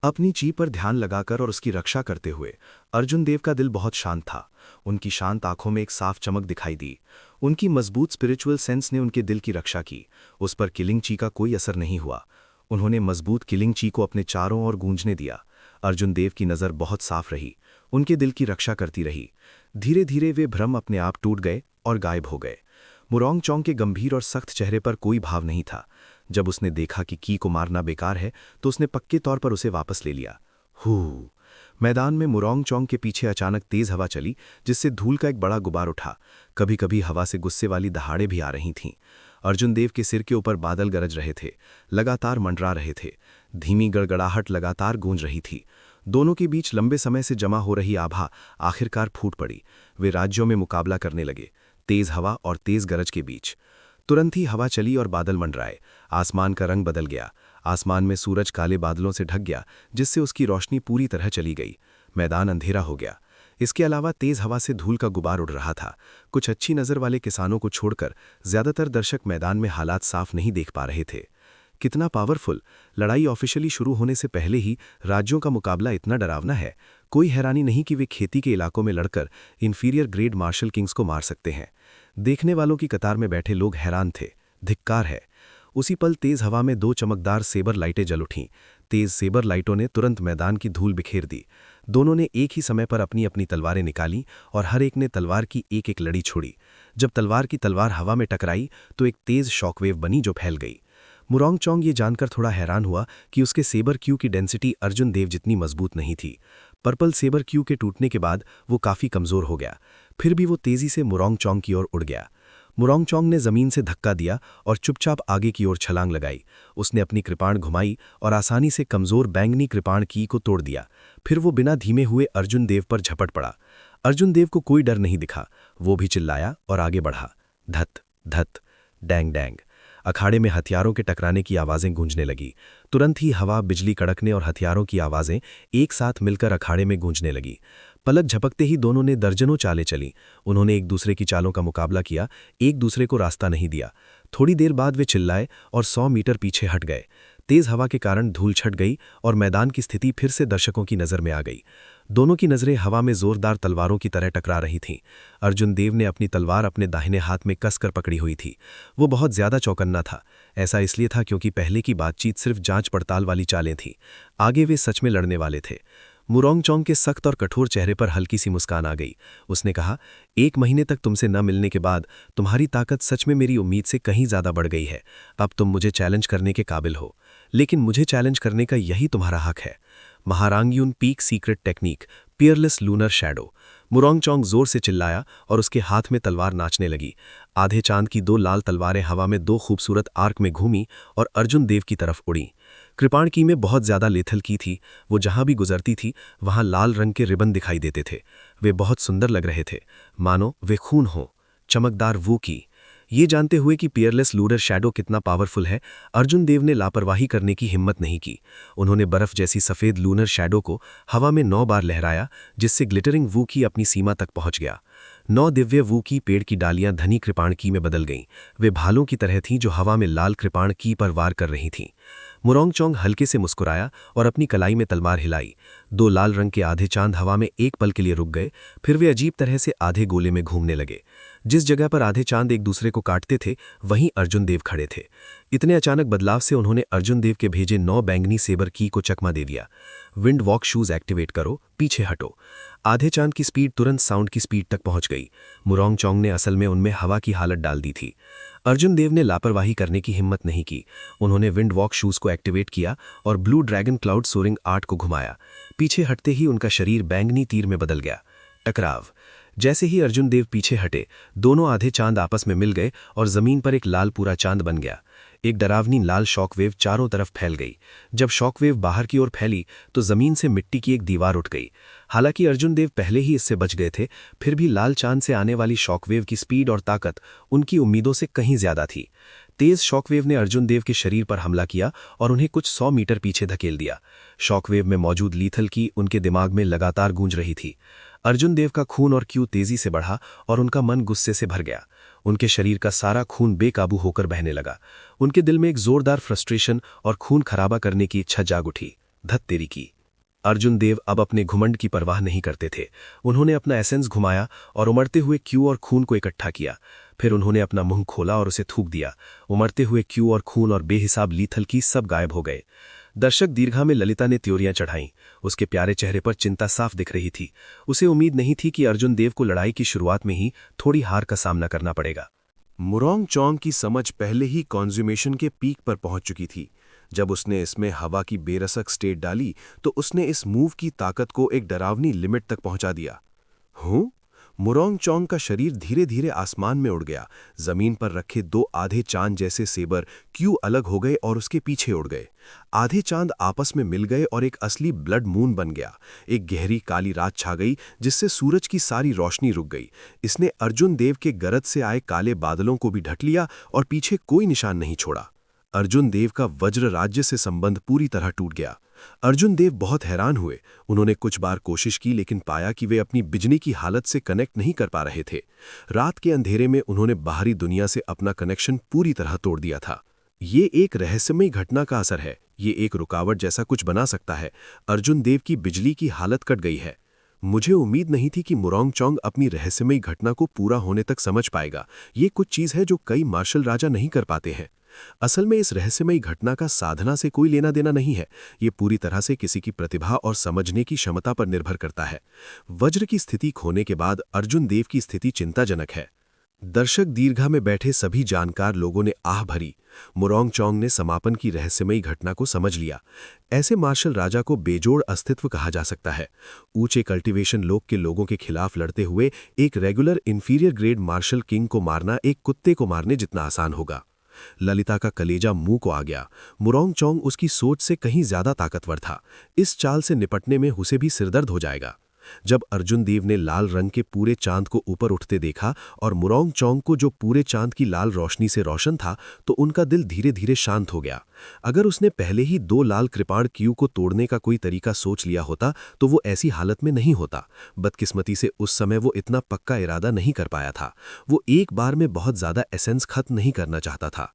अपनी ची पर ध्यान लगाकर और उसकी रक्षा करते हुए अर्जुन देव का दिल बहुत शांत था। उनकी शांत आंखों में एक साफ चमक दिखाई दी। उनकी मजबूत स्पिरिचुअल सेंस ने उनके दिल की रक्षा की। उस पर किलिंग ची का कोई असर नहीं हुआ। उन्होंने मजबूत किलिंग ची को अपने चारों ओर गूंजने दिया। अर्जुन देव की नज़र बहुत साफ रही, उनके दिल की रक्षा करती रही। धीरे धीरे वे भ्रम अपने आप टूट गए और गायब हो गए। मुरोंग चोंग के गंभीर और सख्त चेहरे पर कोई भाव नहीं था। जब उसने देखा कि की को मारना बेकार है तो उसने पक्के तौर पर उसे वापस ले लिया। हू मैदान में मुरोंग चोंग के पीछे अचानक तेज हवा चली, जिससे धूल का एक बड़ा गुबार उठा। कभी कभी हवा से गुस्से वाली दहाड़े भी आ रही थीं। अर्जुन देव के सिर के ऊपर बादल गरज रहे थे, लगातार मंडरा रहे थे। धीमी गड़गड़ाहट लगातार गूंज रही थी। दोनों के बीच लंबे समय से जमा हो रही आभा आखिरकार फूट पड़ी। वे राज्यों में मुकाबला करने लगे, तेज हवा और तेज गरज के बीच। तुरंत ही हवा चली और बादल मंडराए। आसमान का रंग बदल गया। आसमान में सूरज काले बादलों से ढक गया, जिससे उसकी रोशनी पूरी तरह चली गई। मैदान अंधेरा हो गया। इसके अलावा तेज हवा से धूल का गुबार उड़ रहा था। कुछ अच्छी नज़र वाले किसानों को छोड़कर ज्यादातर दर्शक मैदान में हालात साफ नहीं देख पा रहे थे। कितना पावरफुल! लड़ाई ऑफिशियली शुरू होने से पहले ही राज्यों का मुकाबला इतना डरावना है। कोई हैरानी नहीं कि वे खेती के इलाकों में लड़कर इंफीरियर ग्रेड मार्शल किंग्स को मार सकते हैं। देखने वालों की कतार में बैठे लोग हैरान थे। धिक्कार है! उसी पल तेज हवा में दो चमकदार सेबर लाइटें जल उठीं। तेज सेबर लाइटों ने तुरंत मैदान की धूल बिखेर दी। दोनों ने एक ही समय पर अपनी अपनी तलवारें निकाली और हर एक ने तलवार की एक एक लड़ी छोड़ी। जब तलवार की तलवार हवा में टकराई तो एक तेज शॉकवेव बनी जो फैल गई। मुरोंग चोंग ये जानकर थोड़ा हैरान हुआ कि उसके सेबर क्यू की डेंसिटी अर्जुन देव जितनी मजबूत नहीं थी। पर्पल सेबर क्यू के टूटने के बाद वो काफ़ी कमज़ोर हो गया। फिर भी वो तेज़ी से मुरोंग चोंग की ओर उड़ गया। मुरोंग चोंग ने ज़मीन से धक्का दिया और चुपचाप आगे की ओर छलांग लगाई। उसने अपनी कृपाण घुमाई और आसानी से कमज़ोर बैंगनी कृपाण की को तोड़ दिया। फिर वो बिना धीमे हुए अर्जुन देव पर झपट पड़ा। अर्जुन देव को कोई डर नहीं दिखा। वो भी चिल्लाया और आगे बढ़ा। धत धत, डैंग डैंग। अखाड़े में हथियारों के टकराने की आवाज़ें गूंजने लगी। तुरंत ही हवा, बिजली कड़कने और हथियारों की आवाज़ें एक साथ मिलकर अखाड़े में गूंजने लगी। पलक झपकते ही दोनों ने दर्जनों चालें चली। उन्होंने एक दूसरे की चालों का मुकाबला किया, एक दूसरे को रास्ता नहीं दिया। थोड़ी देर बाद वे चिल्लाए और 100 मीटर पीछे हट गए। तेज हवा के कारण धूल छट गई और मैदान की स्थिति फिर से दर्शकों की नज़र में आ गई। दोनों की नज़रें हवा में जोरदार तलवारों की तरह टकरा रही थीं। अर्जुन देव ने अपनी तलवार अपने दाहिने हाथ में कसकर पकड़ी हुई थी। वो बहुत ज़्यादा चौकन्ना था। ऐसा इसलिए था क्योंकि पहले की बातचीत सिर्फ जांच पड़ताल वाली चालें थीं। आगे वे सच में लड़ने वाले थे। मुरोंग चोंग के सख्त और कठोर चेहरे पर हल्की सी मुस्कान आ गई। उसने कहा, 1 महीने तक तुमसे न मिलने के बाद तुम्हारी ताकत सच में मेरी उम्मीद से कहीं ज़्यादा बढ़ गई है। अब तुम मुझे चैलेंज करने के काबिल हो, लेकिन मुझे चैलेंज करने का यही तुम्हारा हक है। महारांग्यून peak secret technique, peerless lunar shadow. Murong Chong जोर से चिल्लाया और उसके हाथ में तलवार नाचने लगी। आधे चांद की 2 लाल तलवारें हवा में 2 खूबसूरत आर्क में घूमी और अर्जुन देव की तरफ उड़ी। कृपाण की में बहुत ज्यादा लेथल की थी। वो जहां भी गुजरती थी वहां लाल रंग के रिबन दिखाई देते थे। वे बहुत सुंदर लग रहे थे, मानो वे खून हों। चमकदार वो की। ये जानते हुए कि पियरलेस लूनर शैडो कितना पावरफुल है, अर्जुन देव ने लापरवाही करने की हिम्मत नहीं की। उन्होंने बर्फ जैसी सफ़ेद लूनर शैडो को हवा में 9 बार लहराया, जिससे ग्लिटरिंग वू की अपनी सीमा तक पहुंच गया। 9 दिव्य वू की पेड़ की डालियां धनी कृपाण की में बदल गईं। वे भालों की तरह थीं जो हवा में लाल कृपाण की पर वार कर रही थीं। मुरोंग चोंग हल्के से मुस्कुराया और अपनी कलाई में तलवार हिलाई। 2 लाल रंग के आधे चांद हवा में एक पल के लिए रुक गए, फिर वे अजीब तरह से आधे गोले में घूमने लगे। जिस जगह पर आधे चांद एक दूसरे को काटते थे वहीं अर्जुन देव खड़े थे। इतने अचानक बदलाव से उन्होंने अर्जुन देव के भेजे 9 बैंगनी सेबर की को चकमा दे दिया। विंड वॉक शूज एक्टिवेट करो, पीछे हटो। आधे चांद की स्पीड तुरंत साउंड की स्पीड तक पहुंच गई। मुरोंग चोंग ने असल में उनमें हवा की हालत डाल दी थी। अर्जुन देव ने लापरवाही करने की हिम्मत नहीं की। उन्होंने विंड वॉक शूज को एक्टिवेट किया और blue dragon cloud soaring art को घुमाया। पीछे हटते ही उनका शरीर बैंगनी तीर में बदल गया। टकराव। जैसे ही अर्जुन देव पीछे हटे, दोनों आधे चांद आपस में मिल गए और जमीन पर एक लाल पूरा चांद बन गया। एक डरावनी लाल शॉकवेव चारों तरफ फैल गई। जब शॉकवेव बाहर की ओर फैली तो जमीन से मिट्टी की एक दीवार उठ गई। हालांकि अर्जुन देव पहले ही इससे बच गए थे, फिर भी लाल चांद से आने वाली शॉकवेव की स्पीड और ताकत उनकी उम्मीदों से कहीं ज्यादा थी। तेज शॉकवेव ने अर्जुन देव के शरीर पर हमला किया और उन्हें कुछ 100 मीटर पीछे धकेल दिया। शॉकवेव में मौजूद लीथल की उनके दिमाग में लगातार गूंज रही थी। अर्जुन देव का खून और क्यू तेजी से बढ़ा और उनका मन गुस्से से भर गया। उनके शरीर का सारा खून बेकाबू होकर बहने लगा। उनके दिल में एक जोरदार फ्रस्ट्रेशन और खून खराबा करने की इच्छा जाग उठी। धत तेरी की। अर्जुन देव अब अपने घुमंड की परवाह नहीं करते थे। उन्होंने अपना एसेंस घुमाया और उमड़ते हुए क्यू और खून को इकट्ठा किया। फिर उन्होंने अपना मुंह खोला और उसे थूक दिया। उमड़ते हुए क्यू और खून और बेहिसाब लीथल की सब गायब हो गए। दर्शक दीर्घा में ललिता ने त्योरियां चढ़ाईं। उसके प्यारे चेहरे पर चिंता साफ दिख रही थी। उसे उम्मीद नहीं थी कि अर्जुन देव को लड़ाई की शुरुआत में ही थोड़ी हार का सामना करना पड़ेगा। मुरोंग चोंग की समझ पहले ही कॉन्ज्यूमेशन के पीक पर पहुंच चुकी थी। जब उसने इसमें हवा की बेरसक स्टेट डाली तो उसने इस मूव की ताकत को एक डरावनी लिमिट तक पहुंचा दिया। मुरोंग चोंग का शरीर धीरे धीरे आसमान में उड़ गया। जमीन पर रखे दो आधे चांद जैसे सेबर क्यू अलग हो गए और उसके पीछे उड़ गए। आधे चांद आपस में मिल गए और एक असली ब्लड मून बन गया। एक गहरी काली रात छा गई जिससे सूरज की सारी रोशनी रुक गई। इसने अर्जुन देव के गरज से आए काले बादलों को भी ढक लिया और पीछे कोई निशान नहीं छोड़ा। अर्जुन देव का वज्र राज्य से संबंध पूरी तरह टूट गया। अर्जुन देव बहुत हैरान हुए। उन्होंने कुछ बार कोशिश की लेकिन पाया कि वे अपनी बिजली की हालत से कनेक्ट नहीं कर पा रहे थे। रात के अंधेरे में उन्होंने बाहरी दुनिया से अपना कनेक्शन पूरी तरह तोड़ दिया था। ये एक रहस्यमयी घटना का असर है। ये एक रुकावट जैसा कुछ बना सकता है। अर्जुन देव की बिजली की हालत कट गई है। मुझे उम्मीद नहीं थी कि मुरोंग चोंग अपनी रहस्यमयी घटना को पूरा होने तक समझ पाएगा। ये कुछ चीज है जो कई मार्शल राजा नहीं कर पाते हैं। असल में इस रहस्यमयी घटना का साधना से कोई लेना देना नहीं है। ये पूरी तरह से किसी की प्रतिभा और समझने की क्षमता पर निर्भर करता है। वज्र की स्थिति खोने के बाद अर्जुन देव की स्थिति चिंताजनक है। दर्शक दीर्घा में बैठे सभी जानकार लोगों ने आह भरी। मुरोंग चोंग ने समापन की रहस्यमयी घटना को समझ लिया। ऐसे मार्शल राजा को बेजोड़ अस्तित्व कहा जा सकता है। ऊंचे कल्टीवेशन लोग के लोगों के खिलाफ लड़ते हुए एक regular inferior grade martial king को मारना एक कुत्ते को मारने जितना आसान होगा। ललिता का कलेजा मुंह को आ गया। मुरोंग चोंग उसकी सोच से कहीं ज्यादा ताकतवर था। इस चाल से निपटने में उसे भी सिरदर्द हो जाएगा। जब अर्जुन देव ने लाल रंग के पूरे चांद को ऊपर उठते देखा और मुरोंग चोंग को जो पूरे चांद की लाल रोशनी से रोशन था तो उनका दिल धीरे धीरे शांत हो गया। अगर उसने पहले ही दो लाल कृपाण क्यू को तोड़ने का कोई तरीका सोच लिया होता तो वो ऐसी हालत में नहीं होता। बदकिस्मती से उस समय वो इतना पक्का इरादा नहीं कर पाया था। वो एक बार में बहुत ज्यादा एसेंस खत्म नहीं करना चाहता था।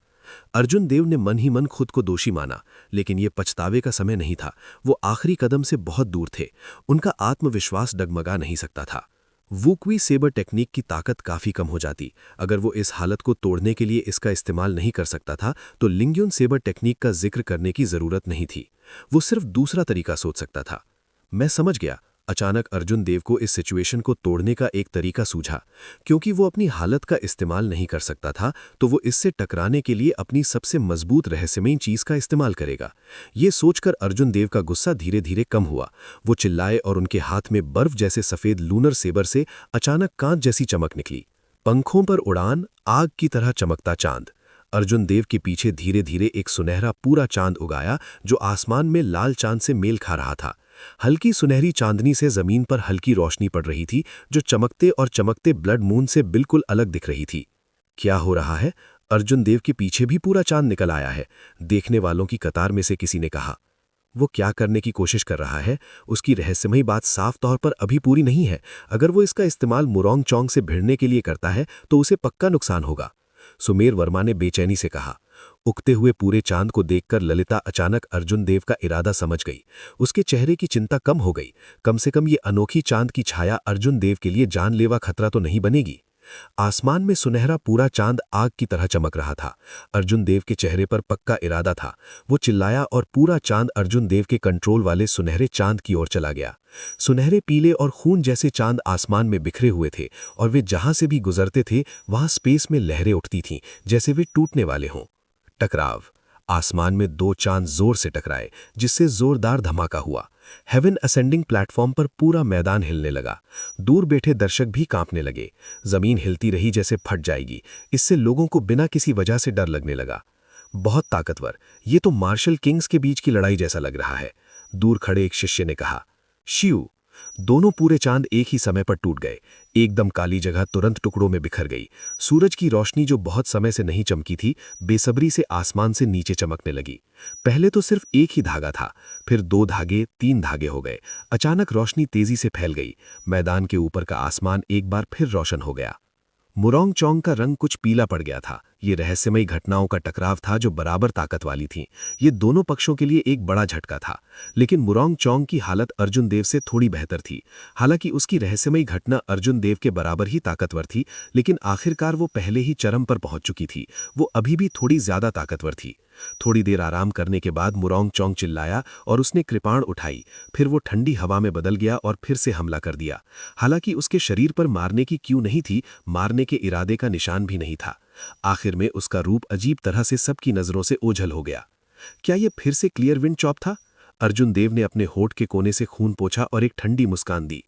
अर्जुन देव ने मन ही मन खुद को दोषी माना, लेकिन ये पछतावे का समय नहीं था। वो आखिरी कदम से बहुत दूर थे। उनका आत्मविश्वास डगमगा नहीं सकता था। वुक्वी सेबर टेक्निक की ताकत काफी कम हो जाती। अगर वो इस हालत को तोड़ने के लिए इसका इस्तेमाल नहीं कर सकता था तो लिंग्युन सेबर टेक्निक का जिक्र करने की जरूरत नहीं थी। वो सिर्फ दूसरा तरीका सोच सकता था। मैं समझ गया। अचानक अर्जुन देव को इस सिचुएशन को तोड़ने का एक तरीका सूझा। क्योंकि वो अपनी हालत का इस्तेमाल नहीं कर सकता था तो वो इससे टकराने के लिए अपनी सबसे मजबूत रहस्यमयी चीज का इस्तेमाल करेगा। ये सोचकर अर्जुन देव का गुस्सा धीरे धीरे कम हुआ। वो चिल्लाए और उनके हाथ में बर्फ जैसे सफेद लूनर सेबर से अचानक कांच जैसी चमक निकली। पंखों पर उड़ान, आग की तरह चमकता चांद। अर्जुन देव के पीछे धीरे धीरे एक सुनहरा पूरा चांद उगाया जो आसमान में लाल चांद से मेल खा रहा था। हल्की सुनहरी चांदनी से जमीन पर हल्की रोशनी पड़ रही थी जो चमकते और चमकते ब्लड मून से बिल्कुल अलग दिख रही थी। क्या हो रहा है? अर्जुन देव के पीछे भी पूरा चांद निकल आया है। देखने वालों की कतार में से किसी ने कहा। वो क्या करने की कोशिश कर रहा है? उसकी रहस्यमयी बात साफ तौर पर अभी पूरी नहीं है। अगर वो इसका इस्तेमाल मुरोंग चोंग से भिड़ने के लिए करता है तो उसे पक्का नुकसान होगा। सुमेर वर्मा ने बेचैनी से कहा। उगते हुए पूरे चांद को देखकर ललिता अचानक अर्जुन देव का इरादा समझ गई। उसके चेहरे की चिंता कम हो गई। कम से कम ये अनोखी चांद की छाया अर्जुन देव के लिए जानलेवा खतरा तो नहीं बनेगी। आसमान में सुनहरा पूरा चांद आग की तरह चमक रहा था। अर्जुन देव के चेहरे पर पक्का इरादा था। वो चिल्लाया और पूरा चांद अर्जुन देव के कंट्रोल वाले सुनहरे चांद की ओर चला गया। सुनहरे पीले और खून जैसे चांद आसमान में बिखरे हुए थे और वे जहां से भी गुजरते थे वहां स्पेस में लहरें उठती थीं जैसे वे टूटने वाले हों। टकराव। आसमान में दो चांद जोर से टकराए जिससे जोरदार धमाका हुआ। हेवन असेंडिंग प्लेटफॉर्म पर पूरा मैदान हिलने लगा। दूर बैठे दर्शक भी कांपने लगे। जमीन हिलती रही जैसे फट जाएगी। इससे लोगों को बिना किसी वजह से डर लगने लगा। बहुत ताकतवर। ये तो मार्शल किंग्स के बीच की लड़ाई जैसा लग रहा है। दूर खड़े एक शिष्य ने कहा। शिव। दोनों पूरे चांद एक ही समय पर टूट गए। एकदम काली जगह तुरंत टुकड़ों में बिखर गई। सूरज की रोशनी जो बहुत समय से नहीं चमकी थी बेसब्री से आसमान से नीचे चमकने लगी। पहले तो सिर्फ एक ही धागा था, फिर 2 धागे, 3 धागे हो गए। अचानक रोशनी तेजी से फैल गई। मैदान के ऊपर का आसमान एक बार फिर रोशन हो गया। मुरोंग चोंग का रंग कुछ पीला पड़ गया था। ये रहस्यमयी घटनाओं का टकराव था जो बराबर ताकत वाली थी। ये दोनों पक्षों के लिए एक बड़ा झटका था। लेकिन मुरोंग चोंग की हालत अर्जुन देव से थोड़ी बेहतर थी। हालांकि उसकी रहस्यमयी घटना अर्जुन देव के बराबर ही ताकतवर थी, लेकिन आखिरकार वो पहले ही चरम पर पहुंच चुकी थी। वो अभी भी थोड़ी ज्यादा ताकतवर थी। थोड़ी देर आराम करने के बाद मुरोंग चोंग चिल्लाया और उसने कृपाण उठाई। फिर वो ठंडी हवा में बदल गया और फिर से हमला कर दिया। हालांकि उसके शरीर पर मारने की क्यू नहीं थी, मारने के इरादे का निशान भी नहीं था। आखिर में उसका रूप अजीब तरह से सबकी नजरों से ओझल हो गया। क्या ये फिर से क्लियर विंड चॉप था? अर्जुन देव ने अपने होठ के कोने से खून पोंछा और एक ठंडी मुस्कान दी।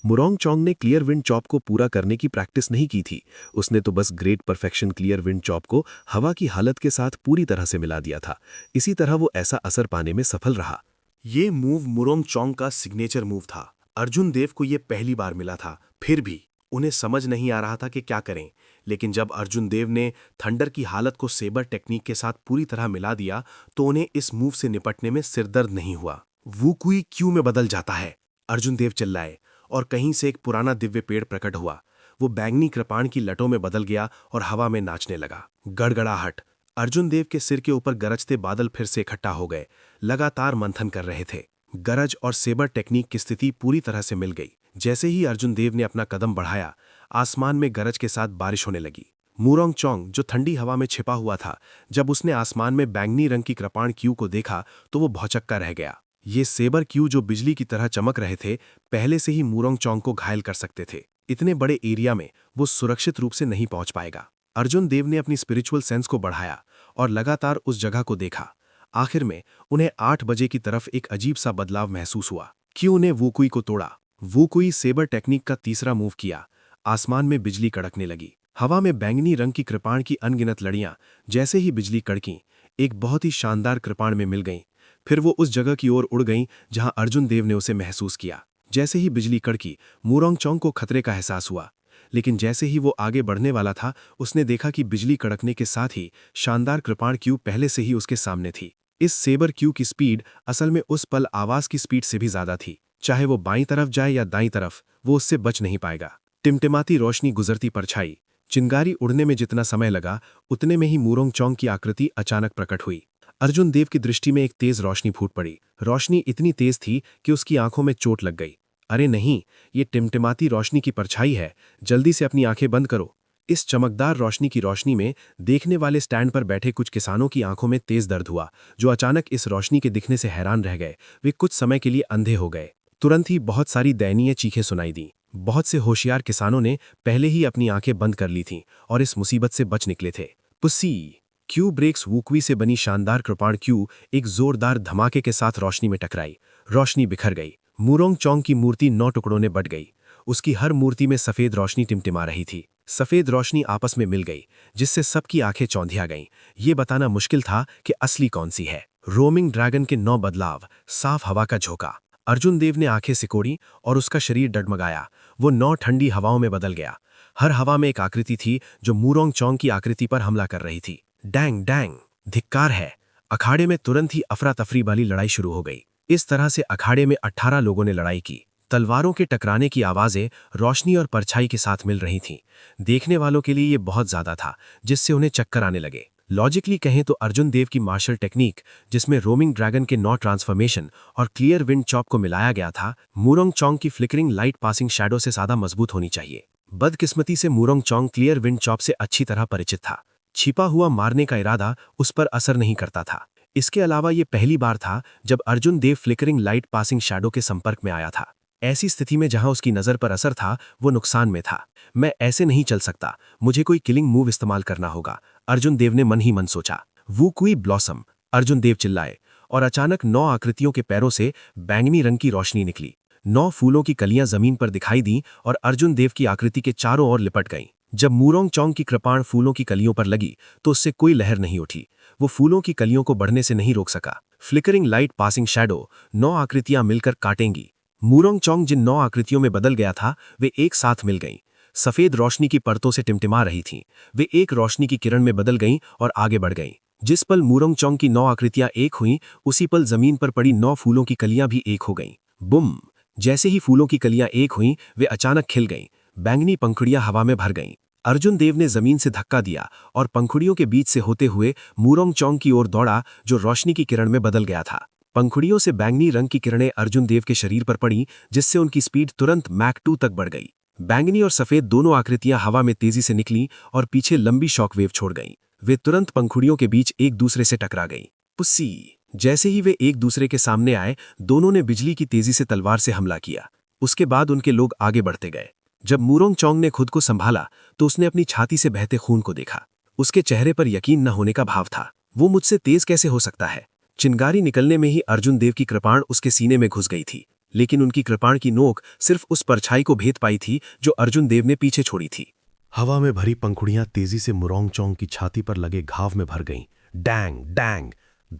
मुरोंग चोंग ने क्लियर विंड चॉप को पूरा करने की प्रैक्टिस नहीं की थी। उसने तो बस great perfection clear wind chop को हवा की हालत के साथ पूरी तरह से मिला दिया था। इसी तरह वो ऐसा असर पाने में सफल रहा। ये मूव मुरोंग चोंग का सिग्नेचर मूव था। अर्जुन देव को ये पहली बार मिला था, फिर भी उन्हें समझ नहीं आ रहा था कि क्या करें। लेकिन जब अर्जुन देव ने थंडर की हालत को सेबर टेक्निक के साथ पूरी तरह मिला दिया, तो उन्हें इस मूव से निपटने में सिरदर्द नहीं हुआ। वुकुई क्यू में बदल जाता है, अर्जुन देव चिल्लाए, और कहीं से एक पुराना दिव्य पेड़ प्रकट हुआ। वो बैंगनी कृपाण की लटों में बदल गया और हवा में नाचने लगा। गड़गड़ाहट। अर्जुन देव के सिर के ऊपर गरजते बादल फिर से इकट्ठा हो गए, लगातार मंथन कर रहे थे। गरज और सेबर टेक्निक की स्थिति पूरी तरह से मिल गई। जैसे ही अर्जुन देव ने अपना कदम बढ़ाया, आसमान में गरज के साथ बारिश होने लगी। मुरोंग चोंग, जो ठंडी हवा में छिपा हुआ था, जब उसने आसमान में बैंगनी रंग की कृपाण क्यू को देखा तो वो भौचक्का रह गया। ये सेबर क्यू जो बिजली की तरह चमक रहे थे, पहले से ही मुरोंग चोंग को घायल कर सकते थे। इतने बड़े एरिया में वो सुरक्षित रूप से नहीं पहुंच पाएगा। अर्जुन देव ने अपनी स्पिरिचुअल सेंस को बढ़ाया और लगातार उस जगह को देखा। आखिर में उन्हें 8 बजे की तरफ एक अजीब सा बदलाव महसूस हुआ। क्यू ने वुकुई को तोड़ा। वुकुई सेबर टेक्निक का तीसरा मूव किया। आसमान में बिजली कड़कने लगी। हवा में बैंगनी रंग की कृपाण की अनगिनत लड़ियां, जैसे ही बिजली कड़कीं, एक बहुत ही शानदार कृपाण में मिल गईं। फिर वो उस जगह की ओर उड़ गईं जहां अर्जुन देव ने उसे महसूस किया। जैसे ही बिजली कड़की, मुरोंग चोंग को खतरे का एहसास हुआ। लेकिन जैसे ही वो आगे बढ़ने वाला था, उसने देखा कि बिजली कड़कने के साथ ही शानदार कृपाण क्यू पहले से ही उसके सामने थी। इस सेबर क्यू की स्पीड असल में उस पल आवाज की स्पीड से भी ज्यादा थी। चाहे वो बाईं तरफ जाए या दाईं तरफ, वो उससे बच नहीं पाएगा। टिमटिमाती रोशनी, गुजरती परछाई। चिंगारी उड़ने में जितना समय लगा, उतने में ही मुरोंग चोंग की आकृति अचानक प्रकट हुई। अर्जुन देव की दृष्टि में एक तेज रोशनी फूट पड़ी। रोशनी इतनी तेज थी कि उसकी आंखों में चोट लग गई। अरे नहीं, ये टिमटिमाती रोशनी की परछाई है। जल्दी से अपनी आंखें बंद करो। इस चमकदार रोशनी की रोशनी में देखने वाले स्टैंड पर बैठे कुछ किसानों की आंखों में तेज दर्द हुआ, जो अचानक इस रोशनी के दिखने से हैरान रह गए। वे कुछ समय के लिए अंधे हो गए। तुरंत ही बहुत सारी दयनीय चीखें सुनाई दी। बहुत से होशियार किसानों ने पहले ही अपनी आंखें बंद कर ली थीं और इस मुसीबत से बच निकले थे। पुसी क्यू ब्रेक्स वुकुई से बनी शानदार कृपाण क्यू एक जोरदार धमाके के साथ रोशनी में टकराई। रोशनी बिखर गई। मुरोंग चोंग की मूर्ति 9 टुकड़ों में बट गई। उसकी हर मूर्ति में सफेद रोशनी टिमटिमा रही थी। सफेद रोशनी आपस में मिल गई, जिससे सबकी आंखें चौंधिया गईं। ये बताना मुश्किल था कि असली कौन सी है। रोमिंग ड्रैगन के 9 बदलाव, साफ हवा का झोंका। अर्जुन देव ने आंखें सिकोड़ी और उसका शरीर डगमगाया। वो 9 ठंडी हवाओं में बदल गया। हर हवा में एक आकृति थी जो मुरोंग चोंग की आकृति पर हमला कर रही थी। डैंग डैंग, धिक्कार है। अखाड़े में तुरंत ही अफरा तफरी वाली लड़ाई शुरू हो गई। इस तरह से अखाड़े में 18 लोगों ने लड़ाई की। तलवारों के टकराने की आवाजें रोशनी और परछाई के साथ मिल रही थीं। देखने वालों के लिए ये बहुत ज्यादा था, जिससे उन्हें चक्कर आने लगे। लॉजिकली कहें तो अर्जुन देव की मार्शल टेक्निक, जिसमें रोमिंग ड्रैगन के 9 ट्रांसफॉर्मेशन और क्लियर विंड चॉप को मिलाया गया था, मुरोंग चोंग की फ्लिकरिंग लाइट पासिंग शैडो से ज्यादा मजबूत होनी चाहिए। बदकिस्मती से मुरोंग चोंग क्लियर विंड चॉप से अच्छी तरह परिचित था। छिपा हुआ मारने का इरादा उस पर असर नहीं करता था। इसके अलावा ये पहली बार था जब अर्जुन देव फ्लिकरिंग लाइट पासिंग शैडो के संपर्क में आया था। ऐसी स्थिति में जहां उसकी नजर पर असर था, वो नुकसान में था। मैं ऐसे नहीं चल सकता, मुझे कोई किलिंग मूव इस्तेमाल करना होगा, अर्जुन देव ने मन ही मन सोचा। वुकुई ब्लॉसम, अर्जुन देव चिल्लाए, और अचानक 9 आकृतियों के पैरों से बैंगनी रंग की रोशनी निकली। 9 फूलों की कलियां जमीन पर दिखाई दी और अर्जुन देव की आकृति के चारों ओर लिपट गईं। जब मुरोंग चोंग की कृपाण फूलों की कलियों पर लगी तो उससे कोई लहर नहीं उठी। वो फूलों की कलियों को बढ़ने से नहीं रोक सका। फ्लिकरिंग लाइट पासिंग शैडो, 9 आकृतियां मिलकर काटेंगी। मुरोंग चोंग जिन 9 आकृतियों में बदल गया था, वे एक साथ मिल गईं। सफेद रोशनी की परतों से टिमटिमा रही थीं। वे एक रोशनी की किरण में बदल गईं और आगे बढ़ गईं। जिस पल मुरोंग चोंग की 9 आकृतियां एक हुईं, उसी पल जमीन पर पड़ी 9 फूलों की कलियां भी एक हो गईं। बुम! जैसे ही फूलों की कलियां एक हुईं, वे अचानक खिल गईं। बैंगनी पंखुड़ियां हवा में भर गईं। अर्जुन देव ने जमीन से धक्का दिया और पंखुड़ियों के बीच से होते हुए मुरोंग चोंग की ओर दौड़ा, जो रोशनी की किरण में बदल गया था। पंखुड़ियों से बैंगनी रंग की किरणें अर्जुन देव के शरीर पर पड़ी, जिससे उनकी स्पीड तुरंत मैक 2 तक बढ़ गई। बैंगनी और सफेद दोनों आकृतियां हवा में तेजी से निकलीं और पीछे लंबी शॉकवेव छोड़ गईं। वे तुरंत पंखुड़ियों के बीच एक दूसरे से टकरा गईं। पुस्सी! जैसे ही वे एक दूसरे के सामने आए, दोनों ने बिजली की तेजी से तलवार से हमला किया। उसके बाद उनके लोग आगे बढ़ते गए। जब मुरोंग चोंग ने खुद को संभाला तो उसने अपनी छाती से बहते खून को देखा। उसके चेहरे पर यकीन न होने का भाव था। वो मुझसे तेज कैसे हो सकता है? चिंगारी निकलने में ही अर्जुन देव की कृपाण उसके सीने में घुस गई थी, लेकिन उनकी कृपाण की नोक सिर्फ उस परछाई को भेद पाई थी जो अर्जुन देव ने पीछे छोड़ी थी। हवा में भरी पंखुड़ियां तेजी से मुरोंग चोंग की छाती पर लगे घाव में भर गईं। Dang dang!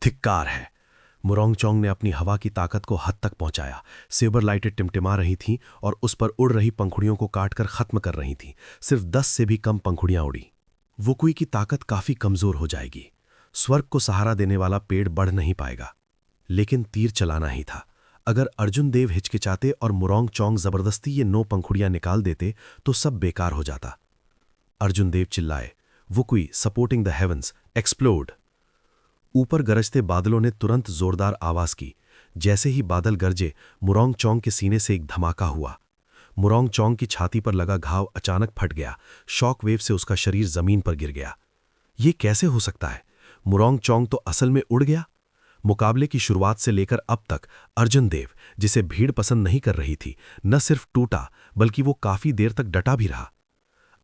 धिक्कार है! मुरोंग चोंग ने अपनी हवा की ताकत को हद तक पहुंचाया। सेबर लाइटें टिमटिमा रही थीं और उस पर उड़ रही पंखुड़ियों को काटकर खत्म कर रही थीं। सिर्फ 10 से भी कम पंखुड़ियां उड़ी। वुकुई की ताकत काफी कमजोर हो जाएगी। स्वर्ग को सहारा देने वाला पेड़ बढ़ नहीं पाएगा। लेकिन तीर चलाना ही था। अगर अर्जुन देव हिचकिचाते और मुरोंग चोंग जबरदस्ती ये 9 पंखुड़ियां निकाल देते तो सब बेकार हो जाता। अर्जुन देव चिल्लाए, वुकुई सपोर्टिंग द हेवंस, एक्सप्लोड! ऊपर गरजते बादलों ने तुरंत जोरदार आवाज की। जैसे ही बादल गरजे, मुरोंग चोंग के सीने से एक धमाका हुआ। मुरोंग चोंग की छाती पर लगा घाव अचानक फट गया। शॉक वेव से उसका शरीर जमीन पर गिर गया। ये कैसे हो सकता है? मुरोंग चोंग तो असल में उड़ गया। मुकाबले की शुरुआत से लेकर अब तक अर्जुन देव, जिसे भीड़ पसंद नहीं कर रही थी, न सिर्फ टूटा बल्कि वो काफी देर तक डटा भी रहा।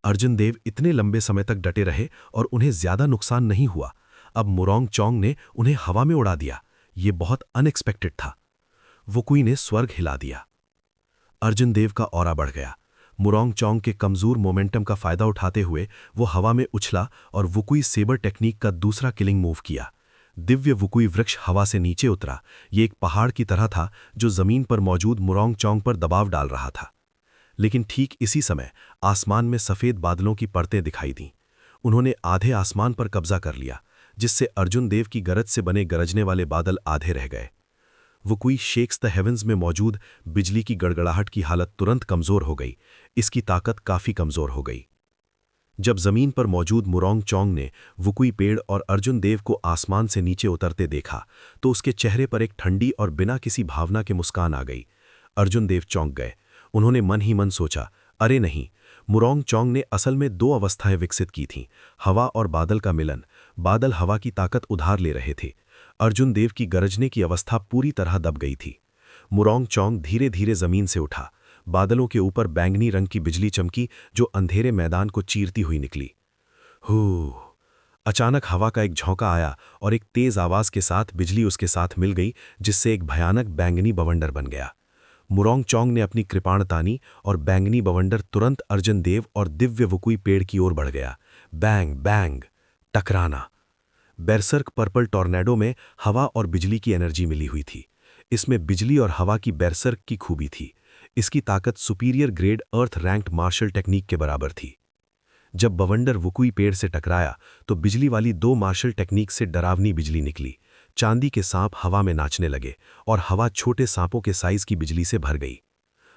अर्जुन देव इतने लंबे समय तक डटे रहे और उन्हें ज्यादा नुकसान नहीं हुआ। अब मुरोंग चोंग ने उन्हें हवा में उड़ा दिया। ये बहुत अनएक्सपेक्टेड था। वुकुई ने स्वर्ग हिला दिया। अर्जुन देव का ऑरा बढ़ गया। मुरोंग चोंग के कमजोर मोमेंटम का फायदा उठाते हुए वो हवा में उछला और वुकुई सेबर टेक्निक का दूसरा किलिंग मूव किया। दिव्य वुकुई वृक्ष हवा से नीचे उतरा। ये एक पहाड़ की तरह था जो जमीन पर मौजूद मुरोंग चोंग पर दबाव डाल रहा था। लेकिन ठीक इसी समय आसमान में सफेद बादलों की परतें दिखाई दीं। उन्होंने आधे आसमान पर कब्जा कर लिया, जिससे अर्जुन देव की गरज से बने गरजने वाले बादल आधे रह गए। वुकुई शेक्स द हेवंस में मौजूद बिजली की गड़गड़ाहट की हालत तुरंत कमजोर हो गई। इसकी ताकत काफी कमजोर हो गई। जब जमीन पर मौजूद मुरोंग चोंग ने वुकुई पेड़ और अर्जुन देव को आसमान से नीचे उतरते देखा तो उसके चेहरे पर एक ठंडी और बिना किसी भावना के मुस्कान आ गई। अर्जुन देव चौंक गए। उन्होंने मन ही मन सोचा, अरे नहीं, मुरोंग चोंग ने असल में 2 अवस्थाएं विकसित की थीं, हवा और बादल का मिलन। बादल हवा की ताकत उधार ले रहे थे। अर्जुन देव की गरजने की अवस्था पूरी तरह दब गई थी। मुरोंग चोंग धीरे धीरे जमीन से उठा। बादलों के ऊपर बैंगनी रंग की बिजली चमकी जो अंधेरे मैदान को चीरती हुई निकली। हू! अचानक हवा का एक झोंका आया और एक तेज आवाज के साथ बिजली उसके साथ मिल गई, जिससे एक भयानक बैंगनी बवंडर बन गया। मुरोंग चोंग ने अपनी कृपाण तानी और बैंगनी बवंडर तुरंत अर्जुन देव और दिव्य वुकुई पेड़ की ओर बढ़ गया। Bang bang! टकराना! बेरसर्क पर्पल टॉर्नेडो में हवा और बिजली की एनर्जी मिली हुई थी। इसमें बिजली और हवा की बेरसर्क की खूबी थी। इसकी ताकत सुपीरियर ग्रेड अर्थ रैंक्ड मार्शल टेक्निक के बराबर थी। जब बवंडर वुकुई पेड़ से टकराया तो बिजली वाली 2 मार्शल टेक्निक से डरावनी बिजली निकली। चांदी के सांप हवा में नाचने लगे और हवा छोटे सांपों के साइज की बिजली से भर गई।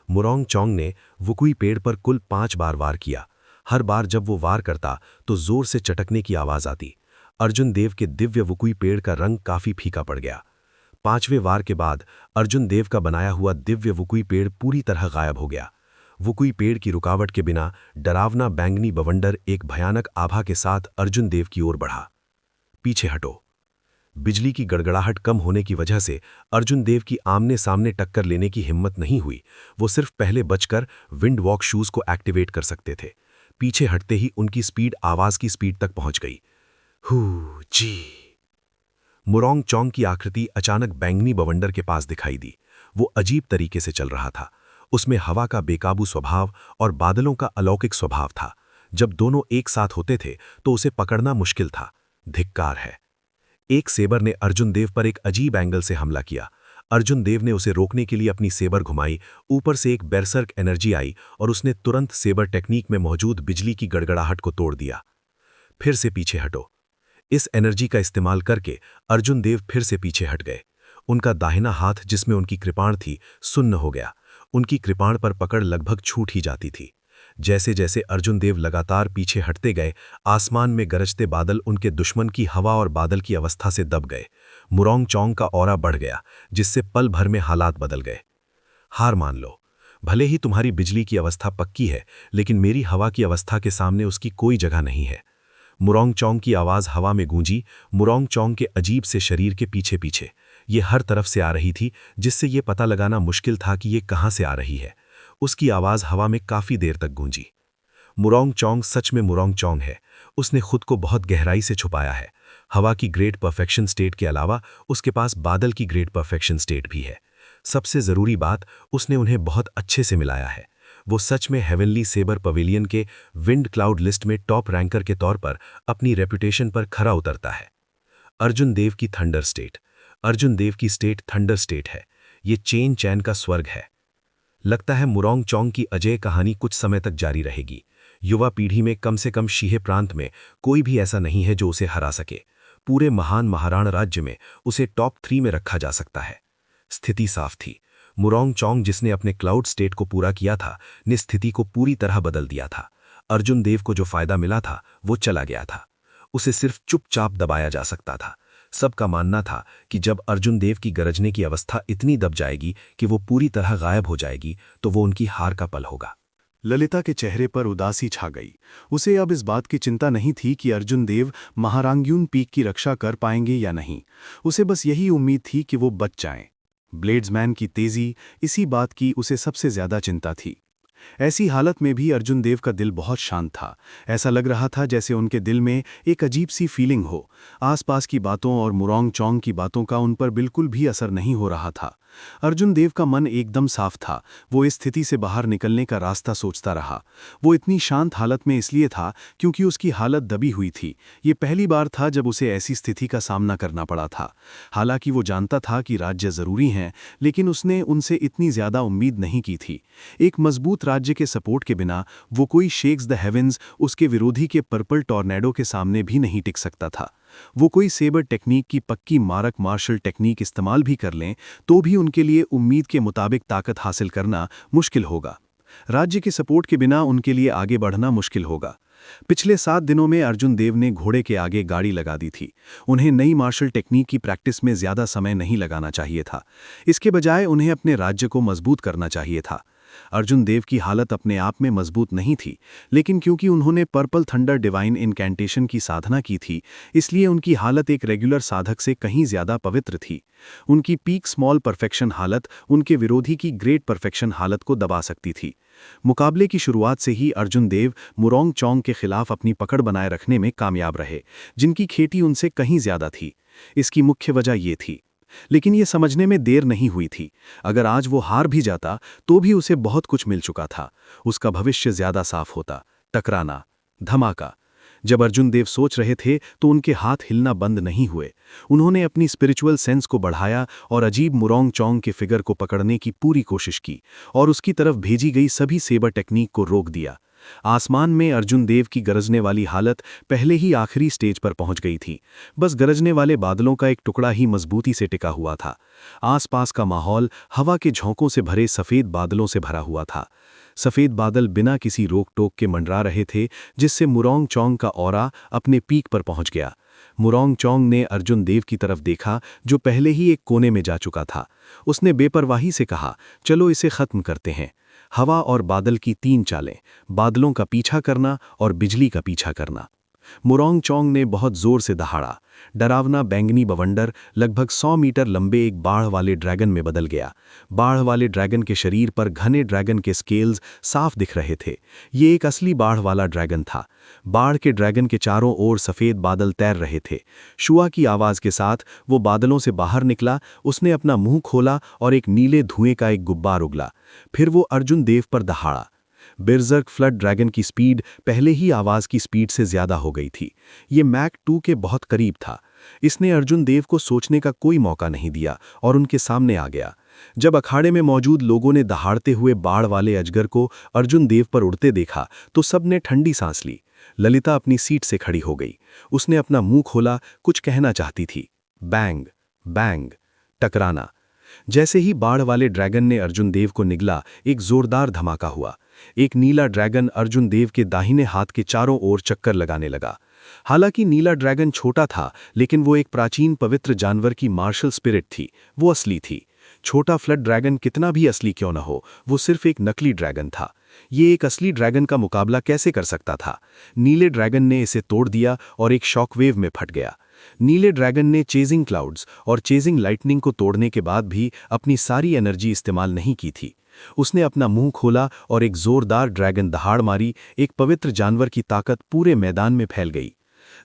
मुरोंग चोंग ने वुकुई पेड़ पर कुल 5 बार वार किया। हर बार जब वो वार करता तो जोर से चटकने की आवाज आती। अर्जुन देव के दिव्य वुकुई पेड़ का रंग काफी फीका पड़ गया। 5वें वार के बाद अर्जुन देव का बनाया हुआ दिव्य वुकुई पेड़ पूरी तरह गायब हो गया। वुकुई पेड़ की रुकावट के बिना डरावना बैंगनी बवंडर एक भयानक आभा के साथ अर्जुन देव की ओर बढ़ा। पीछे हटो! बिजली की गड़गड़ाहट कम होने की वजह से अर्जुन देव की आमने सामने टक्कर लेने की हिम्मत नहीं हुई। वो सिर्फ पहले बचकर विंड वॉक शूज को एक्टिवेट कर सकते थे। पीछे हटते ही उनकी स्पीड आवाज की स्पीड तक पहुंच गई। हू जी! मुरोंग चोंग की आकृति अचानक बैंगनी बवंडर के पास दिखाई दी। वो अजीब तरीके से चल रहा था। उसमें हवा का बेकाबू स्वभाव और बादलों का अलौकिक स्वभाव था। जब दोनों एक साथ होते थे तो उसे पकड़ना मुश्किल था। धिक्कार है! एक सेबर ने अर्जुन देव पर एक अजीब एंगल से हमला किया। अर्जुन देव ने उसे रोकने के लिए अपनी सेबर घुमाई। ऊपर से एक बेरसर्क एनर्जी आई और उसने तुरंत सेबर टेक्निक में मौजूद बिजली की गड़गड़ाहट को तोड़ दिया। फिर से पीछे हटो! इस एनर्जी का इस्तेमाल करके अर्जुन देव फिर से पीछे हट गए। उनका दाहिना हाथ, जिसमें उनकी कृपाण थी, सुन्न हो गया। उनकी कृपाण पर पकड़ लगभग छूट ही जाती थी। जैसे जैसे अर्जुन देव लगातार पीछे हटते गए, आसमान में गरजते बादल उनके दुश्मन की हवा और बादल की अवस्था से दब गए। मुरोंग चोंग का ऑरा बढ़ गया, जिससे पल भर में हालात बदल गए। हार मान लो, भले ही तुम्हारी बिजली की अवस्था पक्की है, लेकिन मेरी हवा की अवस्था के सामने उसकी कोई जगह नहीं है। मुरोंग चोंग की आवाज़ हवा में गूंजी, मुरोंग चोंग के अजीब से शरीर के पीछे पीछे। ये हर तरफ से आ रही थी, जिससे ये पता लगाना मुश्किल था कि ये कहाँ से आ रही है। उसकी आवाज़ हवा में काफ़ी देर तक गूंजी। मुरोंग चोंग सच में मुरोंग चोंग है। उसने खुद को बहुत गहराई से छुपाया है। हवा की ग्रेट परफेक्शन स्टेट के अलावा उसके पास बादल की ग्रेट परफेक्शन स्टेट भी है। सबसे ज़रूरी बात, उसने उन्हें बहुत अच्छे से मिलाया है। वो सच में हेवनली सेबर पवेलियन के विंड क्लाउड लिस्ट में टॉप रैंकर के तौर पर अपनी रेपुटेशन पर खरा उतरता है। अर्जुन देव की थंडर स्टेट। अर्जुन देव की स्टेट थंडर स्टेट है। ये चेन चैन का स्वर्ग है। लगता है मुरोंग चोंग की अजय कहानी कुछ समय तक जारी रहेगी। युवा पीढ़ी में कम से कम शीहे प्रांत में कोई भी ऐसा नहीं है जो उसे हरा सके। पूरे महान महाराण राज्य में उसे टॉप 3 में रखा जा सकता है। स्थिति साफ थी। मुरोंग चोंग, जिसने अपने क्लाउड स्टेट को पूरा किया था, ने स्थिति को पूरी तरह बदल दिया था। अर्जुन देव को जो फायदा मिला था वो चला गया था। उसे सिर्फ चुपचाप दबाया जा सकता था। सबका मानना था कि जब अर्जुन देव की गरजने की अवस्था इतनी दब जाएगी कि वो पूरी तरह गायब हो जाएगी, तो वो उनकी हार का पल होगा। ललिता के चेहरे पर उदासी छा गई। उसे अब इस बात की चिंता नहीं थी कि अर्जुन देव महारांग्यून पीक की रक्षा कर पाएंगे या नहीं। उसे बस यही उम्मीद थी कि वो बच जाएं। ब्लेड्समैन की तेजी, इसी बात की उसे सबसे ज्यादा चिंता थी। ऐसी हालत में भी अर्जुन देव का दिल बहुत शांत था। ऐसा लग रहा था जैसे उनके दिल में एक अजीब सी फीलिंग हो। आसपास की बातों और मुरोंग चोंग की बातों का उन पर बिल्कुल भी असर नहीं हो रहा था। अर्जुन देव का मन एकदम साफ था। वो इस स्थिति से बाहर निकलने का रास्ता सोचता रहा। वो इतनी शांत हालत में इसलिए था क्योंकि उसकी हालत दबी हुई थी। ये पहली बार था जब उसे ऐसी स्थिति का सामना करना पड़ा था। हालांकि वो जानता था कि राज्य जरूरी हैं, लेकिन उसने उनसे इतनी ज्यादा उम्मीद नहीं की थी। एक मजबूत राज्य के सपोर्ट के बिना वो कोई शेक्स द हेवेंस, उसके विरोधी के पर्पल टॉर्नेडो के सामने भी नहीं टिक सकता था। वो कोई सेबर टेक्निक की पक्की मारक मार्शल टेक्निक इस्तेमाल भी कर लें तो भी उनके लिए उम्मीद के मुताबिक ताकत हासिल करना मुश्किल होगा। राज्य के सपोर्ट के बिना उनके लिए आगे बढ़ना मुश्किल होगा। पिछले 7 दिनों में अर्जुन देव ने घोड़े के आगे गाड़ी लगा दी थी। उन्हें नई मार्शल टेक्निक की प्रैक्टिस में ज्यादा समय नहीं लगाना चाहिए था। इसके बजाय उन्हें अपने राज्य को मजबूत करना चाहिए था। अर्जुन देव की हालत अपने आप में मजबूत नहीं थी, लेकिन क्योंकि उन्होंने पर्पल थंडर डिवाइन इनकैंटेशन की साधना की थी, इसलिए उनकी हालत एक रेगुलर साधक से कहीं ज्यादा पवित्र थी। उनकी पीक स्मॉल परफेक्शन हालत उनके विरोधी की ग्रेट परफेक्शन हालत को दबा सकती थी। मुकाबले की शुरुआत से ही अर्जुन देव मुरोंग चोंग के खिलाफ अपनी पकड़ बनाए रखने में कामयाब रहे, जिनकी खेती उनसे कहीं ज्यादा थी। इसकी मुख्य वजह ये थी, लेकिन ये समझने में देर नहीं हुई थी। अगर आज वो हार भी जाता तो भी उसे बहुत कुछ मिल चुका था। उसका भविष्य ज्यादा साफ होता। टकराना, धमाका। जब अर्जुन देव सोच रहे थे तो उनके हाथ हिलना बंद नहीं हुए। उन्होंने अपनी स्पिरिचुअल सेंस को बढ़ाया और अजीब मुरोंग चोंग के फिगर को पकड़ने की पूरी कोशिश की और उसकी तरफ भेजी गई सभी सेबर टेक्निक को रोक दिया। आसमान में अर्जुन देव की गरजने वाली हालत पहले ही आखिरी स्टेज पर पहुंच गई थी। बस गरजने वाले बादलों का एक टुकड़ा ही मजबूती से टिका हुआ था। आसपास का माहौल हवा के झोंकों से भरे सफेद बादलों से भरा हुआ था। सफेद बादल बिना किसी रोक टोक के मंडरा रहे थे, जिससे मुरोंग चोंग का ऑरा अपने पीक पर पहुंच गया। मुरोंग चोंग ने अर्जुन देव की तरफ देखा, जो पहले ही एक कोने में जा चुका था। उसने बेपरवाही से कहा, चलो इसे खत्म करते हैं। हवा और बादल की 3 चालें, बादलों का पीछा करना और बिजली का पीछा करना। मुरोंग चोंग ने बहुत जोर से दहाड़ा। डरावना बैंगनी बवंडर लगभग 100 मीटर लंबे एक बाढ़ वाले ड्रैगन में बदल गया। बाढ़ वाले ड्रैगन के शरीर पर घने ड्रैगन के स्केल्स साफ दिख रहे थे। ये एक असली बाढ़ वाला ड्रैगन था। बाढ़ के ड्रैगन के चारों ओर सफेद बादल तैर रहे थे। शुआ की आवाज के साथ वो बादलों से बाहर निकला। उसने अपना मुंह खोला और एक नीले धुएं का एक गुब्बार उगला। फिर वो अर्जुन देव पर दहाड़ा। बिरजर्क फ्लड ड्रैगन की स्पीड पहले ही आवाज की स्पीड से ज्यादा हो गई थी। ये मैक 2 के बहुत करीब था। इसने अर्जुन देव को सोचने का कोई मौका नहीं दिया और उनके सामने आ गया। जब अखाड़े में मौजूद लोगों ने दहाड़ते हुए बाढ़ वाले अजगर को अर्जुन देव पर उड़ते देखा तो सबने ठंडी सांस ली। ललिता अपनी सीट से खड़ी हो गई। उसने अपना मुंह खोला, कुछ कहना चाहती थी। बैंग बैंग, टकराना। जैसे ही बाढ़ वाले ड्रैगन ने अर्जुन देव को निगला, एक जोरदार धमाका हुआ। एक नीला ड्रैगन अर्जुन देव के दाहिने हाथ के चारों ओर चक्कर लगाने लगा। हालांकि नीला ड्रैगन छोटा था, लेकिन वो एक प्राचीन पवित्र जानवर की मार्शल स्पिरिट थी। वो असली थी। छोटा फ्लड ड्रैगन कितना भी असली क्यों न हो, वो सिर्फ एक नकली ड्रैगन था। ये एक असली ड्रैगन का मुकाबला कैसे कर सकता था? नीले ड्रैगन ने इसे तोड़ दिया और एक शॉकवेव में फट गया। नीले ड्रैगन ने चेजिंग क्लाउड्स और चेजिंग लाइटनिंग को तोड़ने के बाद भी अपनी सारी एनर्जी इस्तेमाल नहीं की थी। उसने अपना मुंह खोला और एक जोरदार ड्रैगन दहाड़ मारी। एक पवित्र जानवर की ताकत पूरे मैदान में फैल गई।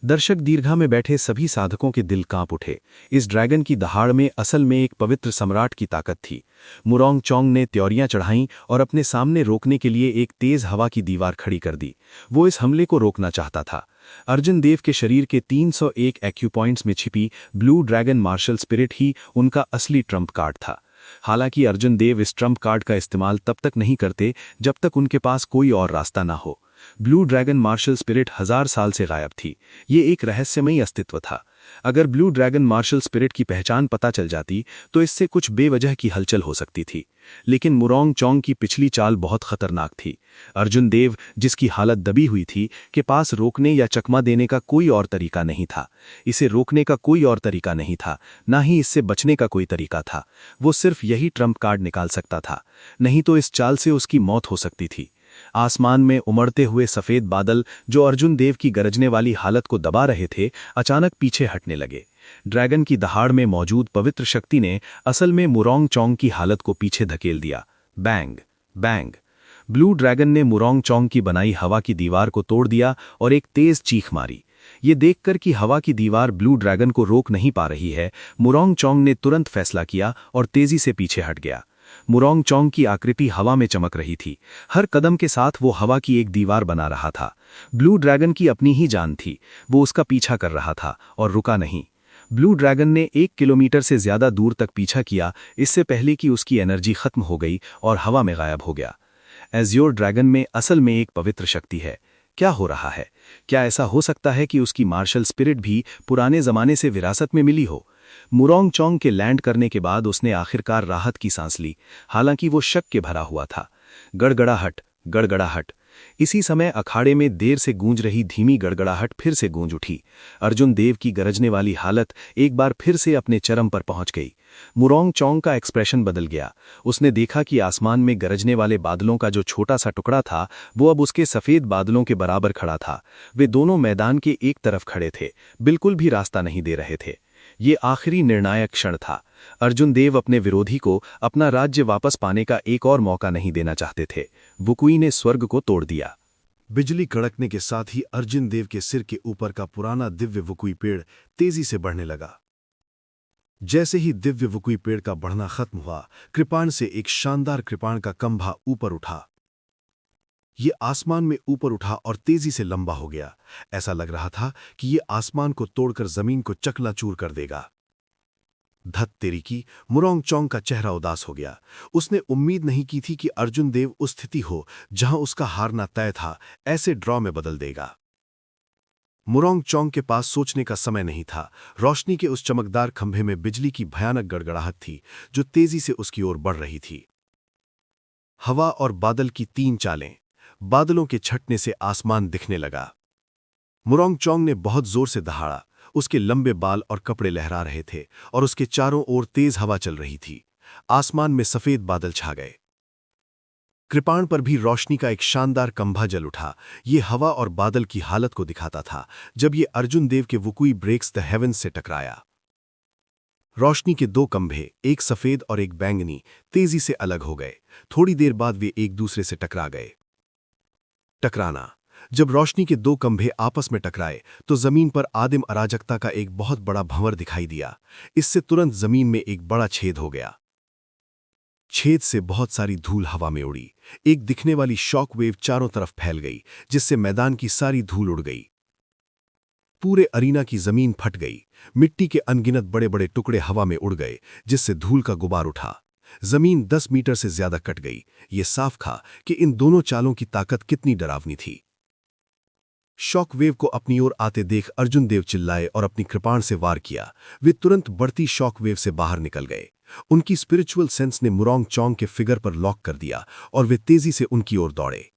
दर्शक दीर्घा में बैठे सभी साधकों के दिल कांप उठे। इस ड्रैगन की दहाड़ में असल में एक पवित्र सम्राट की ताकत थी। मुरोंग चोंग ने त्योरियां चढ़ाईं और अपने सामने रोकने के लिए एक तेज हवा की दीवार खड़ी कर दी। वो इस हमले को रोकना चाहता था। अर्जुन देव के शरीर के 301 एक्यूपॉइंट्स में छिपी ब्लू ड्रैगन मार्शल स्पिरिट ही उनका असली ट्रम्प कार्ड था। हालांकि अर्जुन देव इस ट्रम्प कार्ड का इस्तेमाल तब तक नहीं करते जब तक उनके पास कोई और रास्ता ना हो। ब्लू ड्रैगन मार्शल स्पिरिट 1000 साल से गायब थी। ये एक रहस्यमयी अस्तित्व था। अगर ब्लू ड्रैगन मार्शल स्पिरिट की पहचान पता चल जाती तो इससे कुछ बेवजह की हलचल हो सकती थी। लेकिन मुरोंग चोंग की पिछली चाल बहुत खतरनाक थी। अर्जुन देव, जिसकी हालत दबी हुई थी, के पास रोकने या चकमा देने का कोई और तरीका नहीं था। इसे रोकने का कोई और तरीका नहीं था, ना ही इससे बचने का कोई तरीका था। वो सिर्फ यही ट्रम्प कार्ड निकाल सकता था, नहीं तो इस चाल से उसकी मौत हो सकती थी। आसमान में उमड़ते हुए सफेद बादल, जो अर्जुन देव की गरजने वाली हालत को दबा रहे थे, अचानक पीछे हटने लगे। ड्रैगन की दहाड़ में मौजूद पवित्र शक्ति ने असल में मुरोंग चोंग की हालत को पीछे धकेल दिया। Bang bang. ब्लू ड्रैगन ने मुरोंग चोंग की बनाई हवा की दीवार को तोड़ दिया और एक तेज चीख मारी। ये देखकर कि हवा की दीवार ब्लू ड्रैगन को रोक नहीं पा रही है, मुरोंग चोंग ने तुरंत फैसला किया और तेजी से पीछे हट गया। मुरोंग चोंग की आकृति हवा में चमक रही थी। हर कदम के साथ वो हवा की एक दीवार बना रहा था। ब्लू ड्रैगन की अपनी ही जान थी। वो उसका पीछा कर रहा था और रुका नहीं। ब्लू ड्रैगन ने 1 किलोमीटर से ज्यादा दूर तक पीछा किया, इससे पहले कि उसकी एनर्जी खत्म हो गई और हवा में गायब हो गया। एज़्योर ड्रैगन में असल में एक पवित्र शक्ति है। क्या हो रहा है? क्या ऐसा हो सकता है कि उसकी मार्शल स्पिरिट भी पुराने जमाने से विरासत में मिली हो? मुरोंग चोंग के लैंड करने के बाद उसने आखिरकार राहत की सांस ली, हालांकि वो शक के भरा हुआ था। गड़गड़ाहट, गड़गड़ाहट। इसी समय अखाड़े में देर से गूंज रही धीमी गड़गड़ाहट फिर से गूंज उठी। अर्जुन देव की गरजने वाली हालत एक बार फिर से अपने चरम पर पहुंच गई। मुरोंग चोंग का एक्सप्रेशन बदल गया। उसने देखा कि आसमान में गरजने वाले बादलों का जो छोटा सा टुकड़ा था, वो अब उसके सफेद बादलों के बराबर खड़ा था। वे दोनों मैदान के एक तरफ खड़े थे, बिल्कुल भी रास्ता नहीं दे रहे थे। ये आखिरी निर्णायक क्षण था। अर्जुन देव अपने विरोधी को अपना राज्य वापस पाने का एक और मौका नहीं देना चाहते थे। वुकुई ने स्वर्ग को तोड़ दिया। बिजली कड़कने के साथ ही अर्जुन देव के सिर के ऊपर का पुराना दिव्य वुकुई पेड़ तेजी से बढ़ने लगा। जैसे ही दिव्य वुकुई पेड़ का बढ़ना खत्म हुआ, कृपाण से एक शानदार कृपाण का खंभा ऊपर उठा। ये आसमान में ऊपर उठा और तेजी से लंबा हो गया। ऐसा लग रहा था कि ये आसमान को तोड़कर जमीन को चकनाचूर कर देगा। धत तेरी की, मुरोंग चोंग का चेहरा उदास हो गया। उसने उम्मीद नहीं की थी कि अर्जुन देव उस स्थिति हो जहां उसका हारना तय था, ऐसे ड्रॉ में बदल देगा। मुरोंग चोंग के पास सोचने का समय नहीं था। रोशनी के उस चमकदार खंभे में बिजली की भयानक गड़गड़ाहट थी, जो तेजी से उसकी ओर बढ़ रही थी। हवा और बादल की 3 चालें। बादलों के छटने से आसमान दिखने लगा। मुरोंग चोंग ने बहुत जोर से दहाड़ा। उसके लंबे बाल और कपड़े लहरा रहे थे और उसके चारों ओर तेज हवा चल रही थी। आसमान में सफेद बादल छा गए। कृपाण पर भी रोशनी का एक शानदार खंभा जल उठा। ये हवा और बादल की हालत को दिखाता था जब ये अर्जुन देव के वुकुई ब्रेक्स द हेवंस से टकराया। रोशनी के 2 खंभे, एक सफेद और एक बैंगनी, तेजी से अलग हो गए। थोड़ी देर बाद वे एक दूसरे से टकरा गए। टकराना। जब रोशनी के 2 खंभे आपस में टकराए तो जमीन पर आदिम अराजकता का एक बहुत बड़ा भंवर दिखाई दिया। इससे तुरंत जमीन में एक बड़ा छेद हो गया। छेद से बहुत सारी धूल हवा में उड़ी। एक दिखने वाली शॉक वेव चारों तरफ फैल गई, जिससे मैदान की सारी धूल उड़ गई। पूरे अरीना की जमीन फट गई। मिट्टी के अनगिनत बड़े बड़े टुकड़े हवा में उड़ गए, जिससे धूल का गुबार उठा। जमीन 10 मीटर से ज्यादा कट गई। ये साफ था कि इन दोनों चालों की ताकत कितनी डरावनी थी। शॉक वेव को अपनी ओर आते देख अर्जुन देव चिल्लाए और अपनी कृपाण से वार किया। वे तुरंत बढ़ती शॉक वेव से बाहर निकल गए। उनकी स्पिरिचुअल सेंस ने मुरोंग चोंग के फिगर पर लॉक कर दिया और वे तेजी से उनकी ओर दौड़े।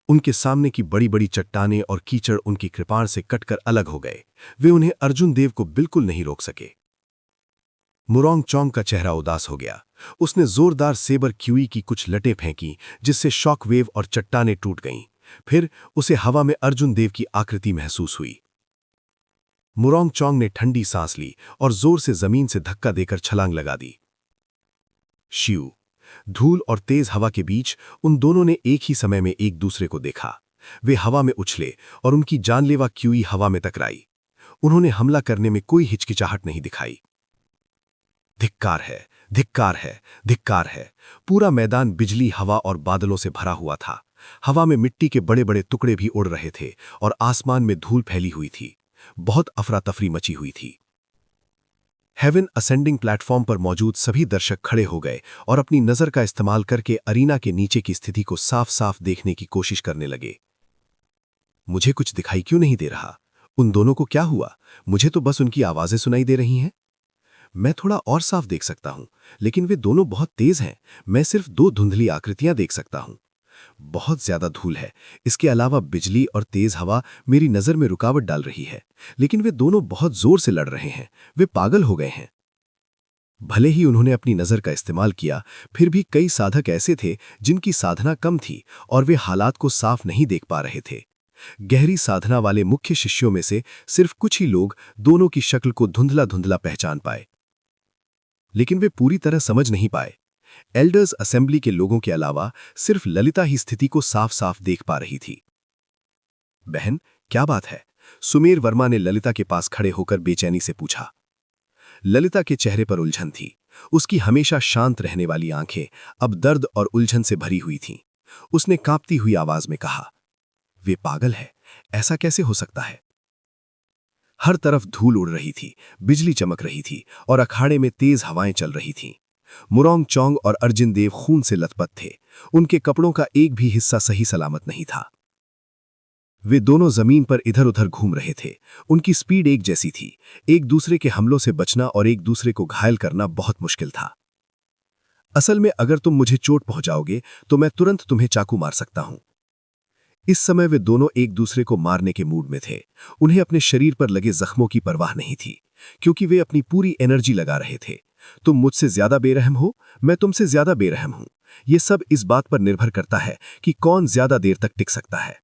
उनके सामने की बड़ी बड़ी चट्टानें और कीचड़ उनकी कृपाण से कटकर अलग हो गए। वे उन्हें अर्जुन देव को बिल्कुल नहीं रोक सके। मुरोंग चोंग का चेहरा उदास हो गया। उसने जोरदार सेबर क्यूई की कुछ लटें फेंकी, जिससे शॉक वेव और चट्टानें टूट गईं। फिर उसे हवा में अर्जुन देव की आकृति महसूस हुई। मुरोंग चोंग ने ठंडी सांस ली और जोर से जमीन से धक्का देकर छलांग लगा दी। शिव, धूल और तेज हवा के बीच उन दोनों ने एक ही समय में एक दूसरे को देखा। वे हवा में उछले और उनकी जानलेवा क्यूई हवा में टकराई। उन्होंने हमला करने में कोई हिचकिचाहट नहीं दिखाई। धिक्कार है, धिक्कार है, धिक्कार है। पूरा मैदान बिजली, हवा और बादलों से भरा हुआ था। हवा में मिट्टी के बड़े बड़े टुकड़े भी उड़ रहे थे और आसमान में धूल फैली हुई थी। बहुत अफरा तफरी मची हुई थी। हेवन असेंडिंग प्लेटफॉर्म पर मौजूद सभी दर्शक खड़े हो गए और अपनी नजर का इस्तेमाल करके अरीना के नीचे की स्थिति को साफ साफ देखने की कोशिश करने लगे। मुझे कुछ दिखाई क्यों नहीं दे रहा? उन दोनों को क्या हुआ? मुझे तो बस उनकी आवाजें सुनाई दे रही हैं। मैं थोड़ा और साफ देख सकता हूं, लेकिन वे दोनों बहुत तेज हैं। मैं सिर्फ दो धुंधली आकृतियां देख सकता हूं। बहुत ज्यादा धूल है। इसके अलावा बिजली और तेज हवा मेरी नजर में रुकावट डाल रही है। लेकिन वे दोनों बहुत जोर से लड़ रहे हैं। वे पागल हो गए हैं। भले ही उन्होंने अपनी नजर का इस्तेमाल किया, फिर भी कई साधक ऐसे थे जिनकी साधना कम थी और वे हालात को साफ नहीं देख पा रहे थे। गहरी साधना वाले मुख्य शिष्यों में से सिर्फ कुछ ही लोग दोनों की शक्ल को धुंधला धुंधला पहचान पाए, लेकिन वे पूरी तरह समझ नहीं पाए। एल्डर्स असेंबली के लोगों के अलावा सिर्फ ललिता ही स्थिति को साफ साफ देख पा रही थी। बहन, क्या बात है? सुमेर वर्मा ने ललिता के पास खड़े होकर बेचैनी से पूछा। ललिता के चेहरे पर उलझन थी। उसकी हमेशा शांत रहने वाली आंखें अब दर्द और उलझन से भरी हुई थीं। उसने कांपती हुई आवाज में कहा, वे पागल है। ऐसा कैसे हो सकता है? हर तरफ धूल उड़ रही थी, बिजली चमक रही थी और अखाड़े में तेज हवाएं चल रही थीं। मुरोंग चोंग और अर्जुन देव खून से लथपथ थे। उनके कपड़ों का एक भी हिस्सा सही सलामत नहीं था। वे दोनों जमीन पर इधर उधर घूम रहे थे। उनकी स्पीड एक जैसी थी। एक दूसरे के हमलों से बचना और एक दूसरे को घायल करना बहुत मुश्किल था। असल में अगर तुम मुझे चोट पहुंचाओगे तो मैं तुरंत तुम्हें चाकू मार सकता हूं। इस समय वे दोनों एक दूसरे को मारने के मूड में थे। उन्हें अपने शरीर पर लगे जख्मों की परवाह नहीं थी, क्योंकि वे अपनी पूरी एनर्जी लगा रहे थे। तुम मुझसे ज्यादा बेरहम हो, मैं तुमसे ज्यादा बेरहम हूं। यह सब इस बात पर निर्भर करता है कि कौन ज्यादा देर तक टिक सकता है।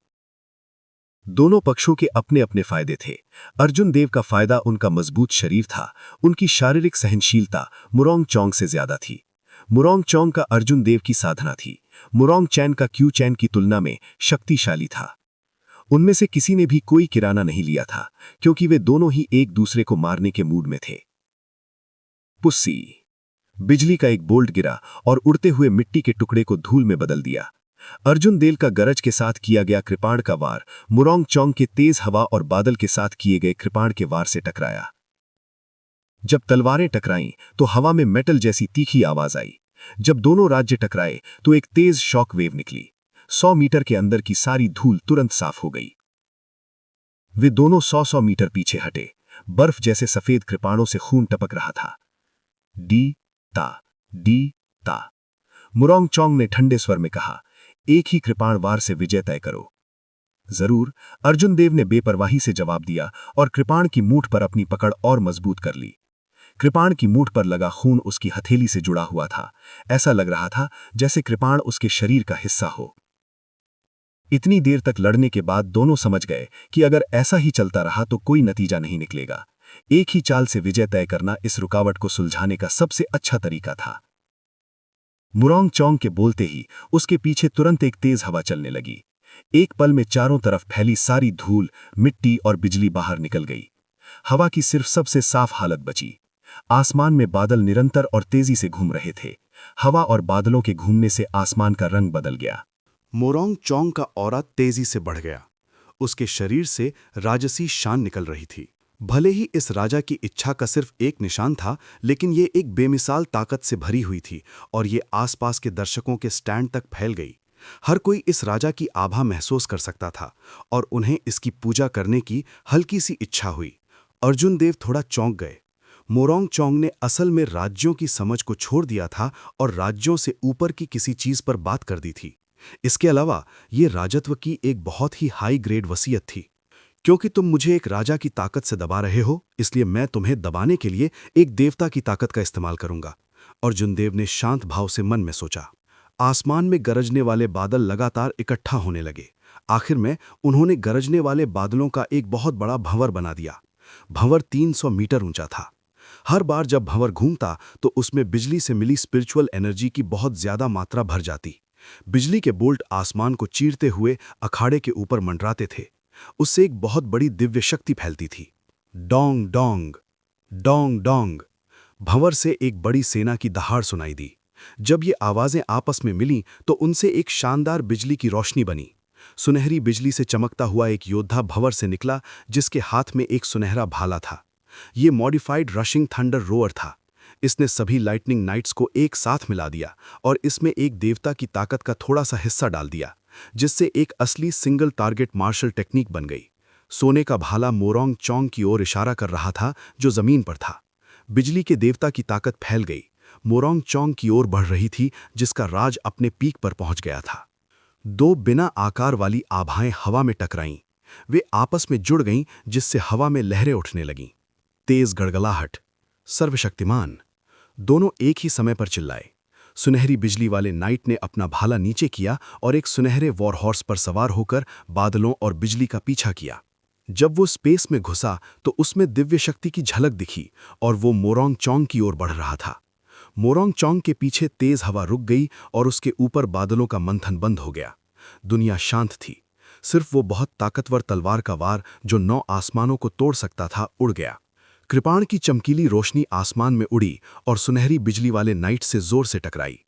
दोनों पक्षों के अपने अपने फायदे थे। अर्जुन देव का फायदा उनका मजबूत शरीर था। उनकी शारीरिक सहनशीलता मुरोंग चोंग से ज्यादा थी। मुरोंग चोंग का अर्जुन देव की साधना थी। मुरोंग चैन का क्यू चैन की तुलना में शक्तिशाली था। उनमें से किसी ने भी कोई किराना नहीं लिया था, क्योंकि वे दोनों ही एक दूसरे को मारने के मूड में थे। पुस्सी। बिजली का एक बोल्ट गिरा और उड़ते हुए मिट्टी के टुकड़े को धूल में बदल दिया। अर्जुन देव का गरज के साथ किया गया कृपाण का वार मुरोंग चोंग के तेज हवा और बादल के साथ किए गए कृपाण के वार से टकराया। जब तलवारें टकराईं तो हवा में मेटल जैसी तीखी आवाज आई। जब दोनों राज्य टकराए तो एक तेज शॉक वेव निकली। 100 मीटर के अंदर की सारी धूल तुरंत साफ हो गई। वे दोनों 100 मीटर पीछे हटे। बर्फ जैसे सफेद कृपाणों से खून टपक रहा था। डी ता। मुरोंग चोंग ने ठंडे स्वर में कहा, एक ही कृपाण वार से विजय तय करो। जरूर, अर्जुन देव ने बेपरवाही से जवाब दिया और कृपाण की मूठ पर अपनी पकड़ और मजबूत कर ली। कृपाण की मूठ पर लगा खून उसकी हथेली से जुड़ा हुआ था। ऐसा लग रहा था जैसे कृपाण उसके शरीर का हिस्सा हो। इतनी देर तक लड़ने के बाद दोनों समझ गए कि अगर ऐसा ही चलता रहा तो कोई नतीजा नहीं निकलेगा। एक ही चाल से विजय तय करना इस रुकावट को सुलझाने का सबसे अच्छा तरीका था। मुरोंग चोंग के बोलते ही उसके पीछे तुरंत एक तेज हवा चलने लगी। एक पल में चारों तरफ फैली सारी धूल, मिट्टी और बिजली बाहर निकल गई। हवा की सिर्फ सबसे साफ हालत बची। आसमान में बादल निरंतर और तेजी से घूम रहे थे। हवा और बादलों के घूमने से आसमान का रंग बदल गया। मुरोंग चोंग का ऑरा तेजी से बढ़ गया। उसके शरीर से राजसी शान निकल रही थी। भले ही इस राजा की इच्छा का सिर्फ एक निशान था, लेकिन ये एक बेमिसाल ताकत से भरी हुई थी और ये आसपास के दर्शकों के स्टैंड तक फैल गई। हर कोई इस राजा की आभा महसूस कर सकता था और उन्हें इसकी पूजा करने की हल्की सी इच्छा हुई। अर्जुन देव थोड़ा चौंक गए। मोरोंग चोंग ने असल में राज्यों की समझ को छोड़ दिया था और राज्यों से ऊपर की किसी चीज पर बात कर दी थी। इसके अलावा ये राजत्व की एक बहुत ही हाई ग्रेड वसीयत थी। क्योंकि तुम मुझे एक राजा की ताकत से दबा रहे हो, इसलिए मैं तुम्हें दबाने के लिए एक देवता की ताकत का इस्तेमाल करूंगा। अर्जुन देव ने शांत भाव से मन में सोचा। आसमान में गरजने वाले बादल लगातार इकट्ठा होने लगे। आखिर में उन्होंने गरजने वाले बादलों का एक बहुत बड़ा भंवर बना दिया। भंवर 300 मीटर ऊंचा था। हर बार जब भंवर घूमता तो उसमें बिजली से मिली स्पिरिचुअल एनर्जी की बहुत ज्यादा मात्रा भर जाती। बिजली के बोल्ट आसमान को चीरते हुए अखाड़े के ऊपर मंडराते थे। उससे एक बहुत बड़ी दिव्य शक्ति फैलती थी। Dong dong, dong dong. भंवर से एक बड़ी सेना की दहाड़ सुनाई दी। जब ये आवाजें आपस में मिलीं तो उनसे एक शानदार बिजली की रोशनी बनी। सुनहरी बिजली से चमकता हुआ एक योद्धा भंवर से निकला, जिसके हाथ में एक सुनहरा भाला था। ये मॉडिफाइड रशिंग थंडर रोअर था। इसने सभी लाइटनिंग नाइट्स को एक साथ मिला दिया और इसमें एक देवता की ताकत का थोड़ा सा हिस्सा डाल दिया, जिससे एक असली सिंगल टारगेट मार्शल टेक्निक बन गई। सोने का भाला मोरोंग चोंग की ओर इशारा कर रहा था, जो जमीन पर था। बिजली के देवता की ताकत फैल गई, मोरोंग चोंग की ओर बढ़ रही थी, जिसका राज अपने पीक पर पहुंच गया था। दो बिना आकार वाली आभाएं हवा में टकराईं। वे आपस में जुड़ गईं, जिससे हवा में लहरें उठने लगीं। तेज गड़गड़ाहट, सर्वशक्तिमान, दोनों एक ही समय पर चिल्लाए। सुनहरी बिजली वाले नाइट ने अपना भाला नीचे किया और एक सुनहरे वॉर हॉर्स पर सवार होकर बादलों और बिजली का पीछा किया। जब वो स्पेस में घुसा तो उसमें दिव्य शक्ति की झलक दिखी और वो मोरोंग चोंग की ओर बढ़ रहा था। मोरोंग चोंग के पीछे तेज हवा रुक गई और उसके ऊपर बादलों का मंथन बंद हो गया। दुनिया शांत थी। सिर्फ वो बहुत ताकतवर तलवार का वार, जो 9 आसमानों को तोड़ सकता था, उड़ गया। कृपाण की चमकीली रोशनी आसमान में उड़ी और सुनहरी बिजली वाले नाइट से जोर से टकराई।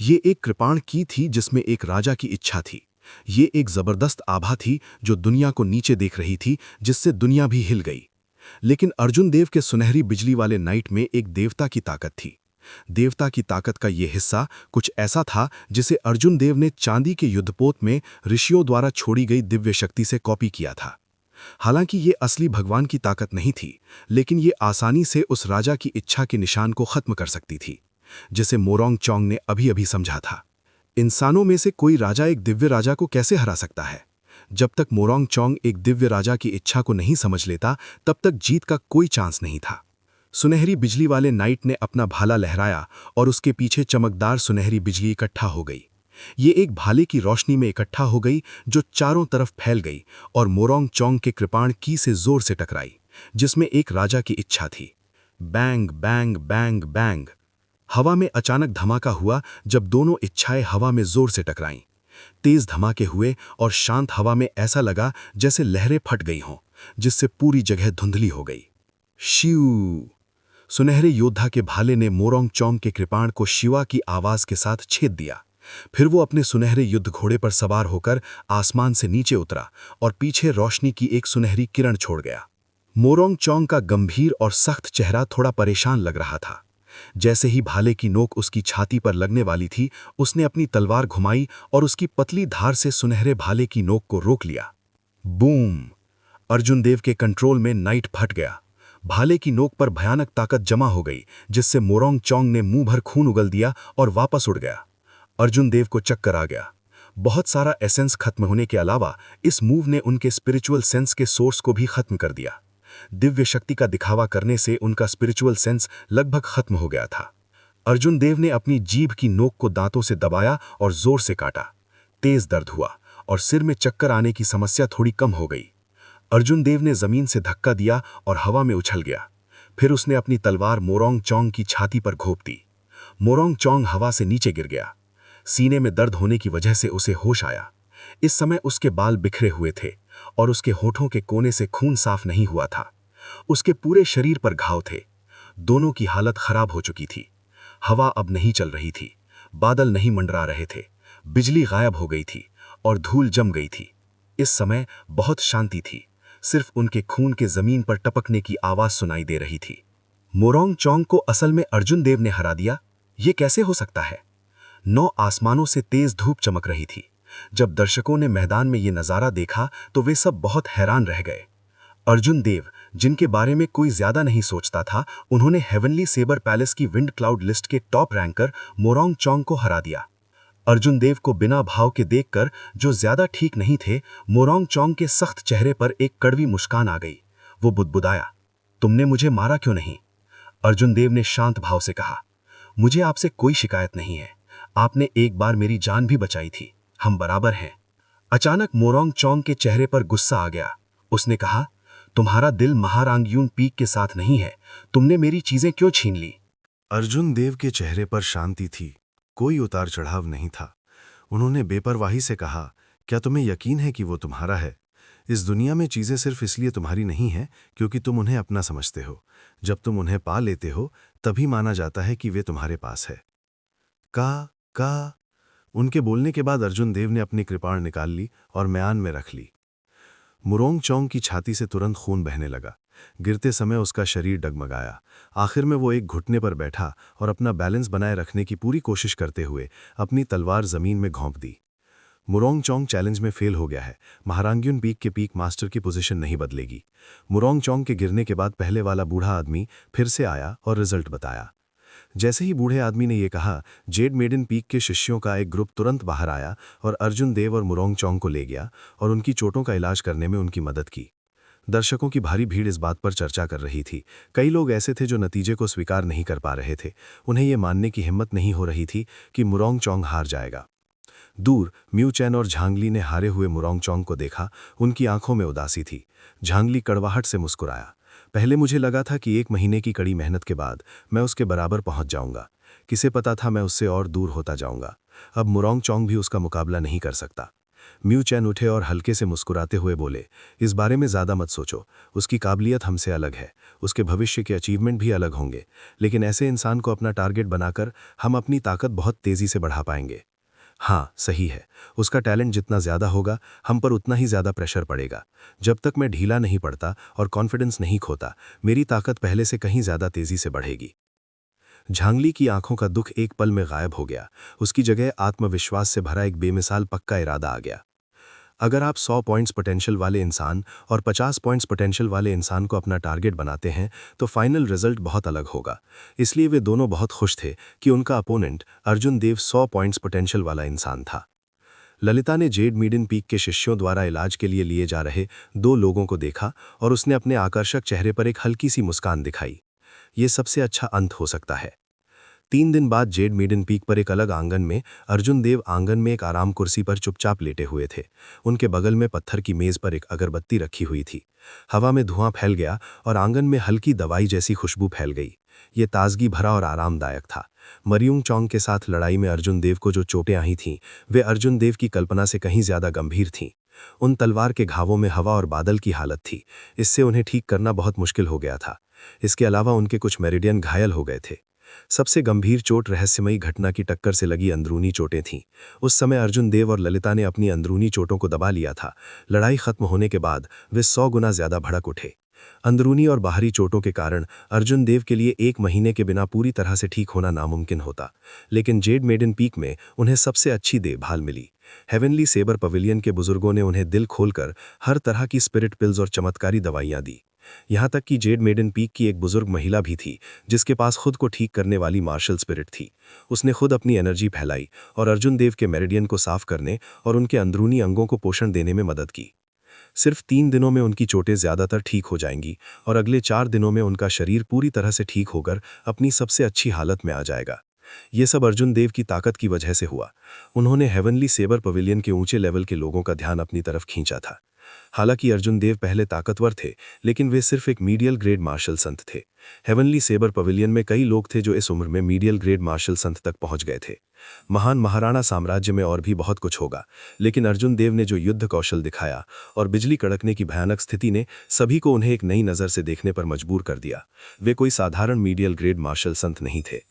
ये एक कृपाण की थी जिसमें एक राजा की इच्छा थी। ये एक जबरदस्त आभा थी जो दुनिया को नीचे देख रही थी, जिससे दुनिया भी हिल गई। लेकिन अर्जुन देव के सुनहरी बिजली वाले नाइट में एक देवता की ताकत थी। देवता की ताकत का ये हिस्सा कुछ ऐसा था जिसे अर्जुन देव ने चांदी के युद्धपोत में ऋषियों द्वारा छोड़ी गई दिव्य शक्ति से कॉपी किया था। हालांकि ये असली भगवान की ताकत नहीं थी, लेकिन ये आसानी से उस राजा की इच्छा के निशान को खत्म कर सकती थी, जिसे मोरोंग चोंग ने अभी समझा था। इंसानों में से कोई राजा एक दिव्य राजा को कैसे हरा सकता है? जब तक मोरोंग चोंग एक दिव्य राजा की इच्छा को नहीं समझ लेता, तब तक जीत का कोई चांस नहीं था। सुनहरी बिजली वाले नाइट ने अपना भाला लहराया और उसके पीछे चमकदार सुनहरी बिजली इकट्ठा हो गई। ये एक भाले की रोशनी में इकट्ठा हो गई, जो चारों तरफ फैल गई और मोरोंग चोंग के कृपाण की से जोर से टकराई, जिसमें एक राजा की इच्छा थी। Bang bang bang bang. हवा में अचानक धमाका हुआ जब दोनों इच्छाएं हवा में जोर से टकराईं। तेज धमाके हुए और शांत हवा में ऐसा लगा जैसे लहरें फट गई हों, जिससे पूरी जगह धुंधली हो गई। शिव। सुनहरे योद्धा के भाले ने मोरोंग चोंग के कृपाण को शिवा की आवाज के साथ छेद दिया। फिर वो अपने सुनहरे युद्ध घोड़े पर सवार होकर आसमान से नीचे उतरा और पीछे रोशनी की एक सुनहरी किरण छोड़ गया। मोरोंग चोंग का गंभीर और सख्त चेहरा थोड़ा परेशान लग रहा था। जैसे ही भाले की नोक उसकी छाती पर लगने वाली थी, उसने अपनी तलवार घुमाई और उसकी पतली धार से सुनहरे भाले की नोक को रोक लिया। बूम। अर्जुन देव के कंट्रोल में नाइट फट गया। भाले की नोक पर भयानक ताकत जमा हो गई, जिससे मोरोंग चोंग ने मुंह भर खून उगल दिया और वापस उड़ गया। अर्जुन देव को चक्कर आ गया। बहुत सारा एसेंस खत्म होने के अलावा इस मूव ने उनके स्पिरिचुअल सेंस के सोर्स को भी खत्म कर दिया। दिव्य शक्ति का दिखावा करने से उनका स्पिरिचुअल सेंस लगभग खत्म हो गया था। अर्जुन देव ने अपनी जीभ की नोक को दांतों से दबाया और जोर से काटा। तेज दर्द हुआ और सिर में चक्कर आने की समस्या थोड़ी कम हो गई। अर्जुन देव ने जमीन से धक्का दिया और हवा में उछल गया। फिर उसने अपनी तलवार मोरोंग चोंग की छाती पर घोंप दी। मोरोंग चोंग हवा से नीचे गिर गया। सीने में दर्द होने की वजह से उसे होश आया। इस समय उसके बाल बिखरे हुए थे और उसके होठों के कोने से खून साफ नहीं हुआ था। उसके पूरे शरीर पर घाव थे। दोनों की हालत खराब हो चुकी थी। हवा अब नहीं चल रही थी, बादल नहीं मंडरा रहे थे, बिजली गायब हो गई थी और धूल जम गई थी। इस समय बहुत शांति थी। सिर्फ उनके खून के जमीन पर टपकने की आवाज सुनाई दे रही थी। मोरोंग चोंग को असल में अर्जुन देव ने हरा दिया? ये कैसे हो सकता है? 9 आसमानों से तेज धूप चमक रही थी। जब दर्शकों ने मैदान में ये नजारा देखा तो वे सब बहुत हैरान रह गए। अर्जुन देव, जिनके बारे में कोई ज्यादा नहीं सोचता था, उन्होंने हेवनली सेबर पैलेस की विंड क्लाउड लिस्ट के टॉप रैंकर मोरोंग चोंग को हरा दिया। अर्जुन देव को बिना भाव के देखकर, जो ज्यादा ठीक नहीं थे, मोरोंग चोंग के सख्त चेहरे पर एक कड़वी मुस्कान आ गई। वो बुदबुदाया, तुमने मुझे मारा क्यों नहीं? अर्जुन देव ने शांत भाव से कहा, मुझे आपसे कोई शिकायत नहीं है। आपने एक बार मेरी जान भी बचाई थी, हम बराबर हैं। अचानक मोरोंग चोंग के चेहरे पर गुस्सा आ गया। उसने कहा, तुम्हारा दिल महारांगयून पीक के साथ नहीं है, तुमने मेरी चीजें क्यों छीन ली? अर्जुन देव के चेहरे पर शांति थी, कोई उतार चढ़ाव नहीं था। उन्होंने बेपरवाही से कहा, क्या तुम्हें यकीन है कि वो तुम्हारा है? इस दुनिया में चीजें सिर्फ इसलिए तुम्हारी नहीं हैं क्योंकि तुम उन्हें अपना समझते हो। जब तुम उन्हें पा लेते हो तभी माना जाता है कि वे तुम्हारे पास है। का उनके बोलने के बाद अर्जुन देव ने अपनी कृपाण निकाल ली और म्यान में रख ली। मोरोंग चोंग की छाती से तुरंत खून बहने लगा। गिरते समय उसका शरीर डगमगाया। आखिर में वो एक घुटने पर बैठा और अपना बैलेंस बनाए रखने की पूरी कोशिश करते हुए अपनी तलवार जमीन में घोंप दी। मोरोंग चोंग चैलेंज में फेल हो गया है। महारांगयून पीक के पीक मास्टर की पोजीशन नहीं बदलेगी। मोरोंग चोंग के गिरने के बाद पहले वाला बूढ़ा आदमी फिर से आया और रिजल्ट बताया। जैसे ही बूढ़े आदमी ने यह कहा, जेड मेडन पीक के शिष्यों का एक ग्रुप तुरंत बाहर आया और अर्जुन देव और मोरोंग चोंग को ले गया और उनकी चोटों का इलाज करने में उनकी मदद की। दर्शकों की भारी भीड़ इस बात पर चर्चा कर रही थी। कई लोग ऐसे थे जो नतीजे को स्वीकार नहीं कर पा रहे थे। उन्हें यह मानने की हिम्मत नहीं हो रही थी कि मोरोंग चोंग हार जाएगा। दूर म्यू चैन और झांगली ने हारे हुए मोरोंग चोंग को देखा। उनकी आंखों में उदासी थी। झांगली कड़वाहट से मुस्कुराया, पहले मुझे लगा था कि 1 महीने की कड़ी मेहनत के बाद मैं उसके बराबर पहुंच जाऊंगा। किसे पता था मैं उससे और दूर होता जाऊंगा। अब मोरोंग चोंग भी उसका मुकाबला नहीं कर सकता। म्यू चैन उठे और हल्के से मुस्कुराते हुए बोले, इस बारे में ज्यादा मत सोचो। उसकी काबिलियत हमसे अलग है, उसके भविष्य के अचीवमेंट भी अलग होंगे, लेकिन ऐसे इंसान को अपना टारगेट बनाकर हम अपनी ताकत बहुत तेजी से बढ़ा पाएंगे। हाँ, सही है, उसका टैलेंट जितना ज्यादा होगा हम पर उतना ही ज्यादा प्रेशर पड़ेगा। जब तक मैं ढीला नहीं पड़ता और कॉन्फिडेंस नहीं खोता, मेरी ताकत पहले से कहीं ज्यादा तेजी से बढ़ेगी। झांगली की आंखों का दुख एक पल में गायब हो गया। उसकी जगह आत्मविश्वास से भरा एक बेमिसाल पक्का इरादा आ गया। अगर आप 100 पॉइंट्स पोटेंशियल वाले इंसान और 50 पॉइंट्स पोटेंशियल वाले इंसान को अपना टारगेट बनाते हैं तो फाइनल रिजल्ट बहुत अलग होगा। इसलिए वे दोनों बहुत खुश थे कि उनका अपोनेंट अर्जुन देव 100 पॉइंट्स पोटेंशियल वाला इंसान था। ललिता ने जेड मेडन पीक के शिष्यों द्वारा इलाज के लिए जा रहे 2 लोगों को देखा और उसने अपने आकर्षक चेहरे पर एक हल्की सी मुस्कान दिखाई। ये सबसे अच्छा अंत हो सकता है। 3 दिन बाद जेड मेडन पीक पर एक अलग आंगन में अर्जुन देव आंगन में एक आराम कुर्सी पर चुपचाप लेटे हुए थे। उनके बगल में पत्थर की मेज पर एक अगरबत्ती रखी हुई थी। हवा में धुआं फैल गया और आंगन में हल्की दवाई जैसी खुशबू फैल गई। ये ताजगी भरा और आरामदायक था। मरियुंग चोंग के साथ लड़ाई में अर्जुन देव को जो चोटें आई थीं, वे अर्जुन देव की कल्पना से कहीं ज्यादा गंभीर थीं। उन तलवार के घावों में हवा और बादल की हालत थी। इससे उन्हें ठीक करना बहुत मुश्किल हो गया था। इसके अलावा उनके कुछ मेरिडियन घायल हो गए थे। सबसे गंभीर चोट रहस्यमयी घटना की टक्कर से लगी अंदरूनी चोटें थीं। उस समय अर्जुन देव और ललिता ने अपनी अंदरूनी चोटों को दबा लिया था। लड़ाई खत्म होने के बाद वे 100 गुना ज्यादा भड़क उठे। अंदरूनी और बाहरी चोटों के कारण अर्जुन देव के लिए 1 महीने के बिना पूरी तरह से ठीक होना नामुमकिन होता, लेकिन जेड मेडन पीक में उन्हें सबसे अच्छी देखभाल मिली। हेवनली सेबर पवेलियन के बुजुर्गों ने उन्हें दिल खोलकर हर तरह की स्पिरिट पिल्स और चमत्कारी दवाइयां दी। यहाँ तक कि जेड मेडन पीक की एक बुजुर्ग महिला भी थी जिसके पास खुद को ठीक करने वाली मार्शल स्पिरिट थी। उसने खुद अपनी एनर्जी फैलाई और अर्जुन देव के मेरिडियन को साफ करने और उनके अंदरूनी अंगों को पोषण देने में मदद की। सिर्फ 3 दिनों में उनकी चोटें ज्यादातर ठीक हो जाएंगी और अगले 4 दिनों में उनका शरीर पूरी तरह से ठीक होकर अपनी सबसे अच्छी हालत में आ जाएगा। ये सब अर्जुन देव की ताकत की वजह से हुआ। उन्होंने हेवनली सेबर पवेलियन के ऊंचे लेवल के लोगों का ध्यान अपनी तरफ खींचा था। हालांकि अर्जुन देव पहले ताकतवर थे, लेकिन वे सिर्फ एक मीडियल ग्रेड मार्शल संत थे। हेवनली सेबर पवेलियन में कई लोग थे जो इस उम्र में मीडियल ग्रेड मार्शल संत तक पहुंच गए थे। महान महाराणा साम्राज्य में और भी बहुत कुछ होगा, लेकिन अर्जुन देव ने जो युद्ध कौशल दिखाया और बिजली कड़कने की भयानक स्थिति ने सभी को उन्हें एक नई नज़र से देखने पर मजबूर कर दिया। वे कोई साधारण मीडियल ग्रेड मार्शल संत नहीं थे।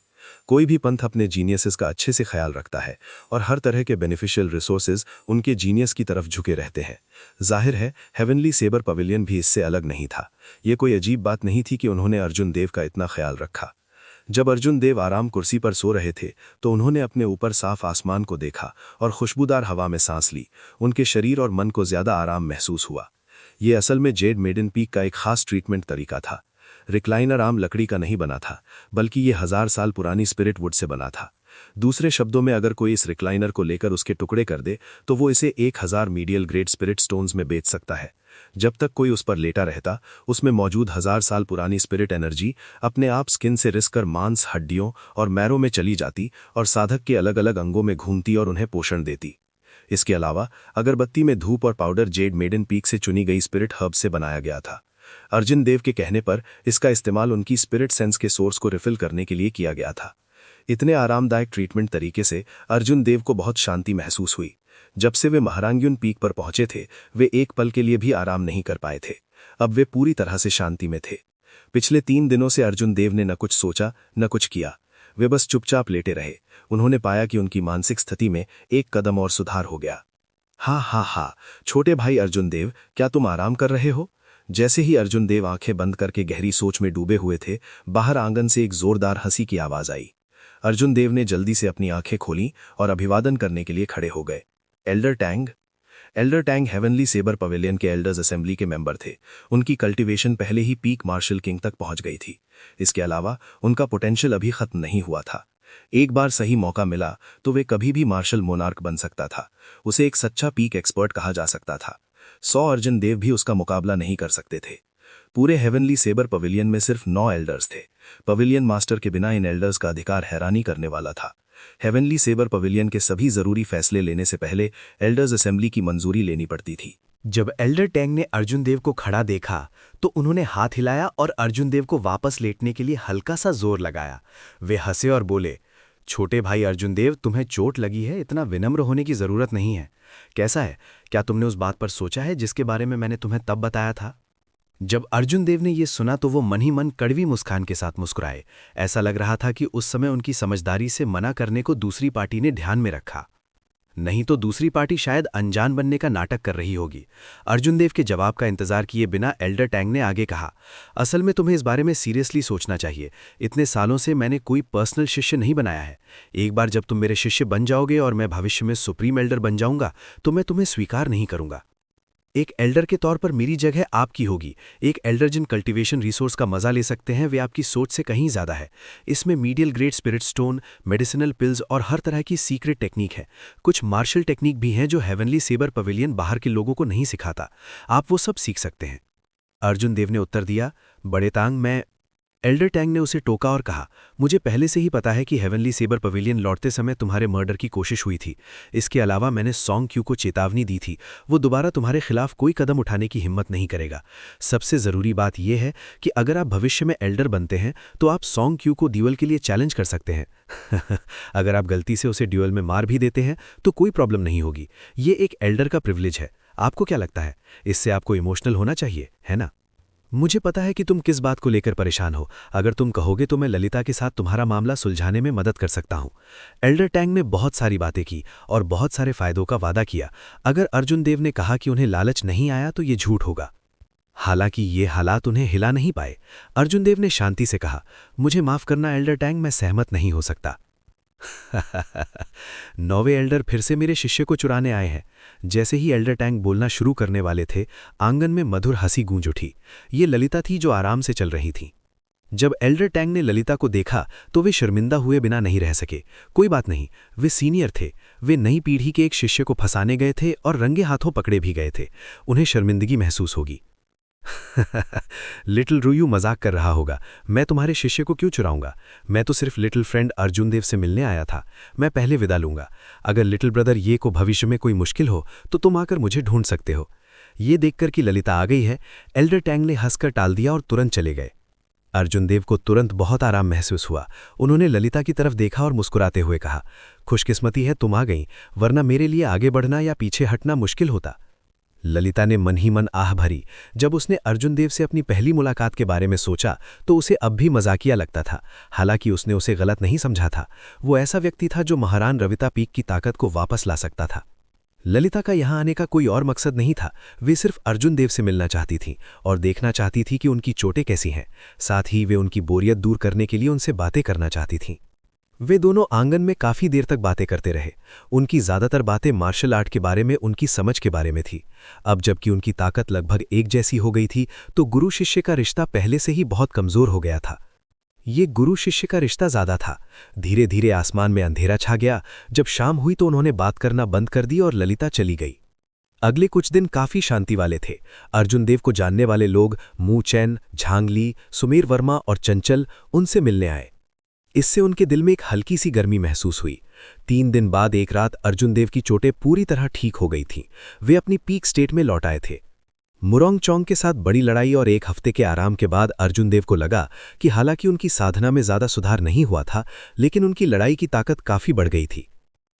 कोई भी पंथ अपने जीनियसेस का अच्छे से ख्याल रखता है और हर तरह के बेनिफिशियल रिसोर्सेज उनके जीनियस की तरफ झुके रहते हैं। जाहिर है हेवनली सेबर पवेलियन भी इससे अलग नहीं था। ये कोई अजीब बात नहीं थी कि उन्होंने अर्जुन देव का इतना ख्याल रखा। जब अर्जुन देव आराम कुर्सी पर सो रहे थे तो उन्होंने अपने ऊपर साफ आसमान को देखा और खुशबूदार हवा में सांस ली। उनके शरीर और मन को ज्यादा आराम महसूस हुआ। ये असल में जेड मेडन पीक का एक खास ट्रीटमेंट तरीका था। रिक्लाइनर आम लकड़ी का नहीं बना था, बल्कि ये 1000 साल पुरानी स्पिरिट वुड से बना था। दूसरे शब्दों में, अगर कोई इस रिक्लाइनर को लेकर उसके टुकड़े कर दे तो वो इसे 1000 मीडियल ग्रेड स्पिरिट स्टोन्स में बेच सकता है। जब तक कोई उस पर लेटा रहता, उसमें मौजूद 1000 साल पुरानी स्पिरिट एनर्जी अपने आप स्किन से रिसकर मांस, हड्डियों और मैरों में चली जाती और साधक के अलग अलग अंगों में घूमती और उन्हें पोषण देती। इसके अलावा अगरबत्ती में धूप और पाउडर जेड मेडन पीक से चुनी गई स्पिरिट हर्ब से बनाया गया था। अर्जुन देव के कहने पर इसका इस्तेमाल उनकी स्पिरिट सेंस के सोर्स को रिफिल करने के लिए किया गया था। इतने आरामदायक ट्रीटमेंट तरीके से अर्जुन देव को बहुत शांति महसूस हुई। जब से वे महारांग्युन पीक पर पहुंचे थे, वे एक पल के लिए भी आराम नहीं कर पाए थे। अब वे पूरी तरह से शांति में थे। पिछले 3 दिनों से अर्जुन देव ने न कुछ सोचा न कुछ किया। वे बस चुपचाप लेटे रहे। उन्होंने पाया कि उनकी मानसिक स्थिति में एक कदम और सुधार हो गया। हा, छोटे भाई अर्जुन देव, क्या तुम आराम कर रहे हो? जैसे ही अर्जुन देव आंखें बंद करके गहरी सोच में डूबे हुए थे, बाहर आंगन से एक जोरदार हंसी की आवाज आई। अर्जुन देव ने जल्दी से अपनी आंखें खोली और अभिवादन करने के लिए खड़े हो गए। Elder Tang heavenly sabre pavilion के एल्डर्स असेंबली के मेंबर थे। उनकी कल्टीवेशन पहले ही पीक मार्शल किंग तक पहुंच गई थी। इसके अलावा उनका पोटेंशियल अभी खत्म नहीं हुआ था। एक बार सही मौका मिला तो वे कभी भी मार्शल मोनार्क बन सकता था। उसे एक सच्चा पीक एक्सपर्ट कहा जा सकता था। 100 अर्जुन देव भी उसका मुकाबला नहीं कर सकते थे। पूरे हेवनली सेबर पवेलियन में सिर्फ 9 एल्डर्स थे। पवेलियन मास्टर के बिना इन एल्डर्स का अधिकार हैरानी करने वाला था। हेवनली सेबर पवेलियन के सभी जरूरी फैसले लेने से पहले एल्डर्स असेंबली की मंजूरी लेनी पड़ती थी। जब एल्डर टैंग ने अर्जुन देव को खड़ा देखा तो उन्होंने हाथ हिलाया और अर्जुन देव को वापस लेटने के लिए हल्का सा जोर लगाया। वे हंसे और बोले, छोटे भाई अर्जुन देव, तुम्हें चोट लगी है, इतना विनम्र होने की जरूरत नहीं है। कैसा है, क्या तुमने उस बात पर सोचा है जिसके बारे में मैंने तुम्हें तब बताया था? जब अर्जुन देव ने यह सुना तो वो मन ही मन कड़वी मुस्कान के साथ मुस्कुराए। ऐसा लग रहा था कि उस समय उनकी समझदारी से मना करने को दूसरी पार्टी ने ध्यान में रखा, नहीं तो दूसरी पार्टी शायद अनजान बनने का नाटक कर रही होगी। अर्जुन देव के जवाब का इंतजार किए बिना एल्डर टैंग ने आगे कहा, असल में तुम्हें इस बारे में सीरियसली सोचना चाहिए। इतने सालों से मैंने कोई पर्सनल शिष्य नहीं बनाया है। एक बार जब तुम मेरे शिष्य बन जाओगे और मैं भविष्य में सुप्रीम एल्डर बन जाऊंगा तो मैं तुम्हें स्वीकार नहीं करूंगा। एक एल्डर के तौर पर मेरी जगह आपकी होगी। एक एल्डर जिन कल्टीवेशन रिसोर्स का मजा ले सकते हैं वे आपकी सोच से कहीं ज्यादा है। इसमें medial grade spirit stone, medicinal pills और हर तरह की सीक्रेट टेक्निक है। कुछ मार्शल टेक्निक भी हैं जो हेवनली सेबर पवेलियन बाहर के लोगों को नहीं सिखाता। आप वो सब सीख सकते हैं। अर्जुन देव ने उत्तर दिया, बड़े तांग, मैं। एल्डर टैंग ने उसे टोका और कहा, मुझे पहले से ही पता है कि हेवनली सेबर पवेलियन लौटते समय तुम्हारे मर्डर की कोशिश हुई थी। इसके अलावा मैंने सॉन्ग क्यू को चेतावनी दी थी, वो दोबारा तुम्हारे खिलाफ कोई कदम उठाने की हिम्मत नहीं करेगा। सबसे ज़रूरी बात यह है कि अगर आप भविष्य में एल्डर बनते हैं तो आप सॉन्ग क्यू को ड्यूअल के लिए चैलेंज कर सकते हैं। अगर आप गलती से उसे ड्यूअल में मार भी देते हैं तो कोई प्रॉब्लम नहीं होगी। ये एक एल्डर का प्रिविलेज है। आपको क्या लगता है, इससे आपको इमोशनल होना चाहिए, है ना? मुझे पता है कि तुम किस बात को लेकर परेशान हो। अगर तुम कहोगे तो मैं ललिता के साथ तुम्हारा मामला सुलझाने में मदद कर सकता हूं। एल्डर टैंग ने बहुत सारी बातें की और बहुत सारे फायदों का वादा किया। अगर अर्जुन देव ने कहा कि उन्हें लालच नहीं आया तो ये झूठ होगा। हालांकि ये हालात उन्हें हिला नहीं पाए। अर्जुन देव ने शांति से कहा, मुझे माफ करना एल्डर टैंग, मैं सहमत नहीं हो सकता। 9वें एल्डर फिर से मेरे शिष्य को चुराने आए हैं। जैसे ही एल्डर टैंग बोलना शुरू करने वाले थे, आंगन में मधुर हंसी गूंज उठी। ये ललिता थी जो आराम से चल रही थी। जब एल्डर टैंग ने ललिता को देखा तो वे शर्मिंदा हुए बिना नहीं रह सके। कोई बात नहीं, वे सीनियर थे। वे नई पीढ़ी के एक शिष्य को फंसाने गए थे और रंगे हाथों पकड़े भी गए थे। उन्हें शर्मिंदगी महसूस होगी। लिटिल रूयू मजाक कर रहा होगा। मैं तुम्हारे शिष्य को क्यों चुराऊंगा? मैं तो सिर्फ लिटिल फ्रेंड अर्जुन देव से मिलने आया था। मैं पहले विदा लूंगा। अगर लिटिल ब्रदर ये को भविष्य में कोई मुश्किल हो तो तुम आकर मुझे ढूंढ सकते हो। ये देखकर कि ललिता आ गई है, एल्डर टैंग ने हंसकर टाल दिया और तुरंत चले गए। अर्जुन देव को तुरंत बहुत आराम महसूस हुआ। उन्होंने ललिता की तरफ देखा और मुस्कुराते हुए कहा, खुशकिस्मती है तुम आ गई, वरना मेरे लिए आगे बढ़ना या पीछे हटना मुश्किल होता। ललिता ने मन ही मन आह भरी। जब उसने अर्जुन देव से अपनी पहली मुलाकात के बारे में सोचा तो उसे अब भी मजाकिया लगता था। हालांकि उसने उसे गलत नहीं समझा था। वो ऐसा व्यक्ति था जो महारान रविता पीक की ताकत को वापस ला सकता था। ललिता का यहाँ आने का कोई और मकसद नहीं था। वे सिर्फ अर्जुन देव से मिलना चाहती थीं और देखना चाहती थी कि उनकी चोटें कैसी हैं। साथ ही वे उनकी बोरियत दूर करने के लिए उनसे बातें करना चाहती थीं। वे दोनों आंगन में काफी देर तक बातें करते रहे। उनकी ज्यादातर बातें मार्शल आर्ट के बारे में, उनकी समझ के बारे में थी। अब जबकि उनकी ताकत लगभग एक जैसी हो गई थी, तो गुरु शिष्य का रिश्ता पहले से ही बहुत कमजोर हो गया था। ये गुरु शिष्य का रिश्ता ज्यादा था। धीरे धीरे आसमान में अंधेरा छा गया। जब शाम हुई तो उन्होंने बात करना बंद कर दी और ललिता चली गई। अगले कुछ दिन काफी शांति वाले थे। अर्जुन देव को जानने वाले लोग मूचैन, झांगली, सुमेर वर्मा और चंचल उनसे मिलने आए। इससे उनके दिल में एक हल्की सी गर्मी महसूस हुई। 3 दिन बाद एक रात अर्जुन देव की चोटें पूरी तरह ठीक हो गई थीं। वे अपनी पीक स्टेट में लौट आए थे। मुरोंग चोंग के साथ बड़ी लड़ाई और 1 हफ्ते के आराम के बाद अर्जुन देव को लगा कि हालांकि उनकी साधना में ज्यादा सुधार नहीं हुआ था, लेकिन उनकी लड़ाई की ताकत काफी बढ़ गई थी।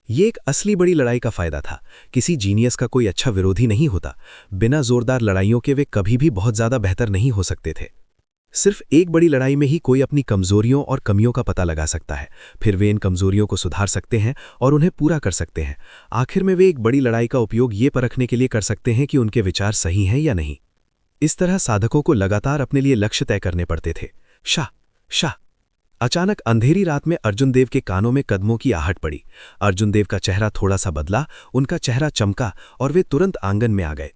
ये एक असली बड़ी लड़ाई का फायदा था। किसी जीनियस का कोई अच्छा विरोधी नहीं होता। बिना जोरदार लड़ाइयों के वे कभी भी बहुत ज्यादा बेहतर नहीं हो सकते थे। सिर्फ एक बड़ी लड़ाई में ही कोई अपनी कमजोरियों और कमियों का पता लगा सकता है। फिर वे इन कमजोरियों को सुधार सकते हैं और उन्हें पूरा कर सकते हैं। आखिर में वे एक बड़ी लड़ाई का उपयोग ये परखने के लिए कर सकते हैं कि उनके विचार सही हैं या नहीं। इस तरह साधकों को लगातार अपने लिए लक्ष्य तय करने पड़ते थे। शाह शाह। अचानक अंधेरी रात में अर्जुन देव के कानों में कदमों की आहट पड़ी। अर्जुन देव का चेहरा थोड़ा सा बदला, उनका चेहरा चमका और वे तुरंत आंगन में आ गए।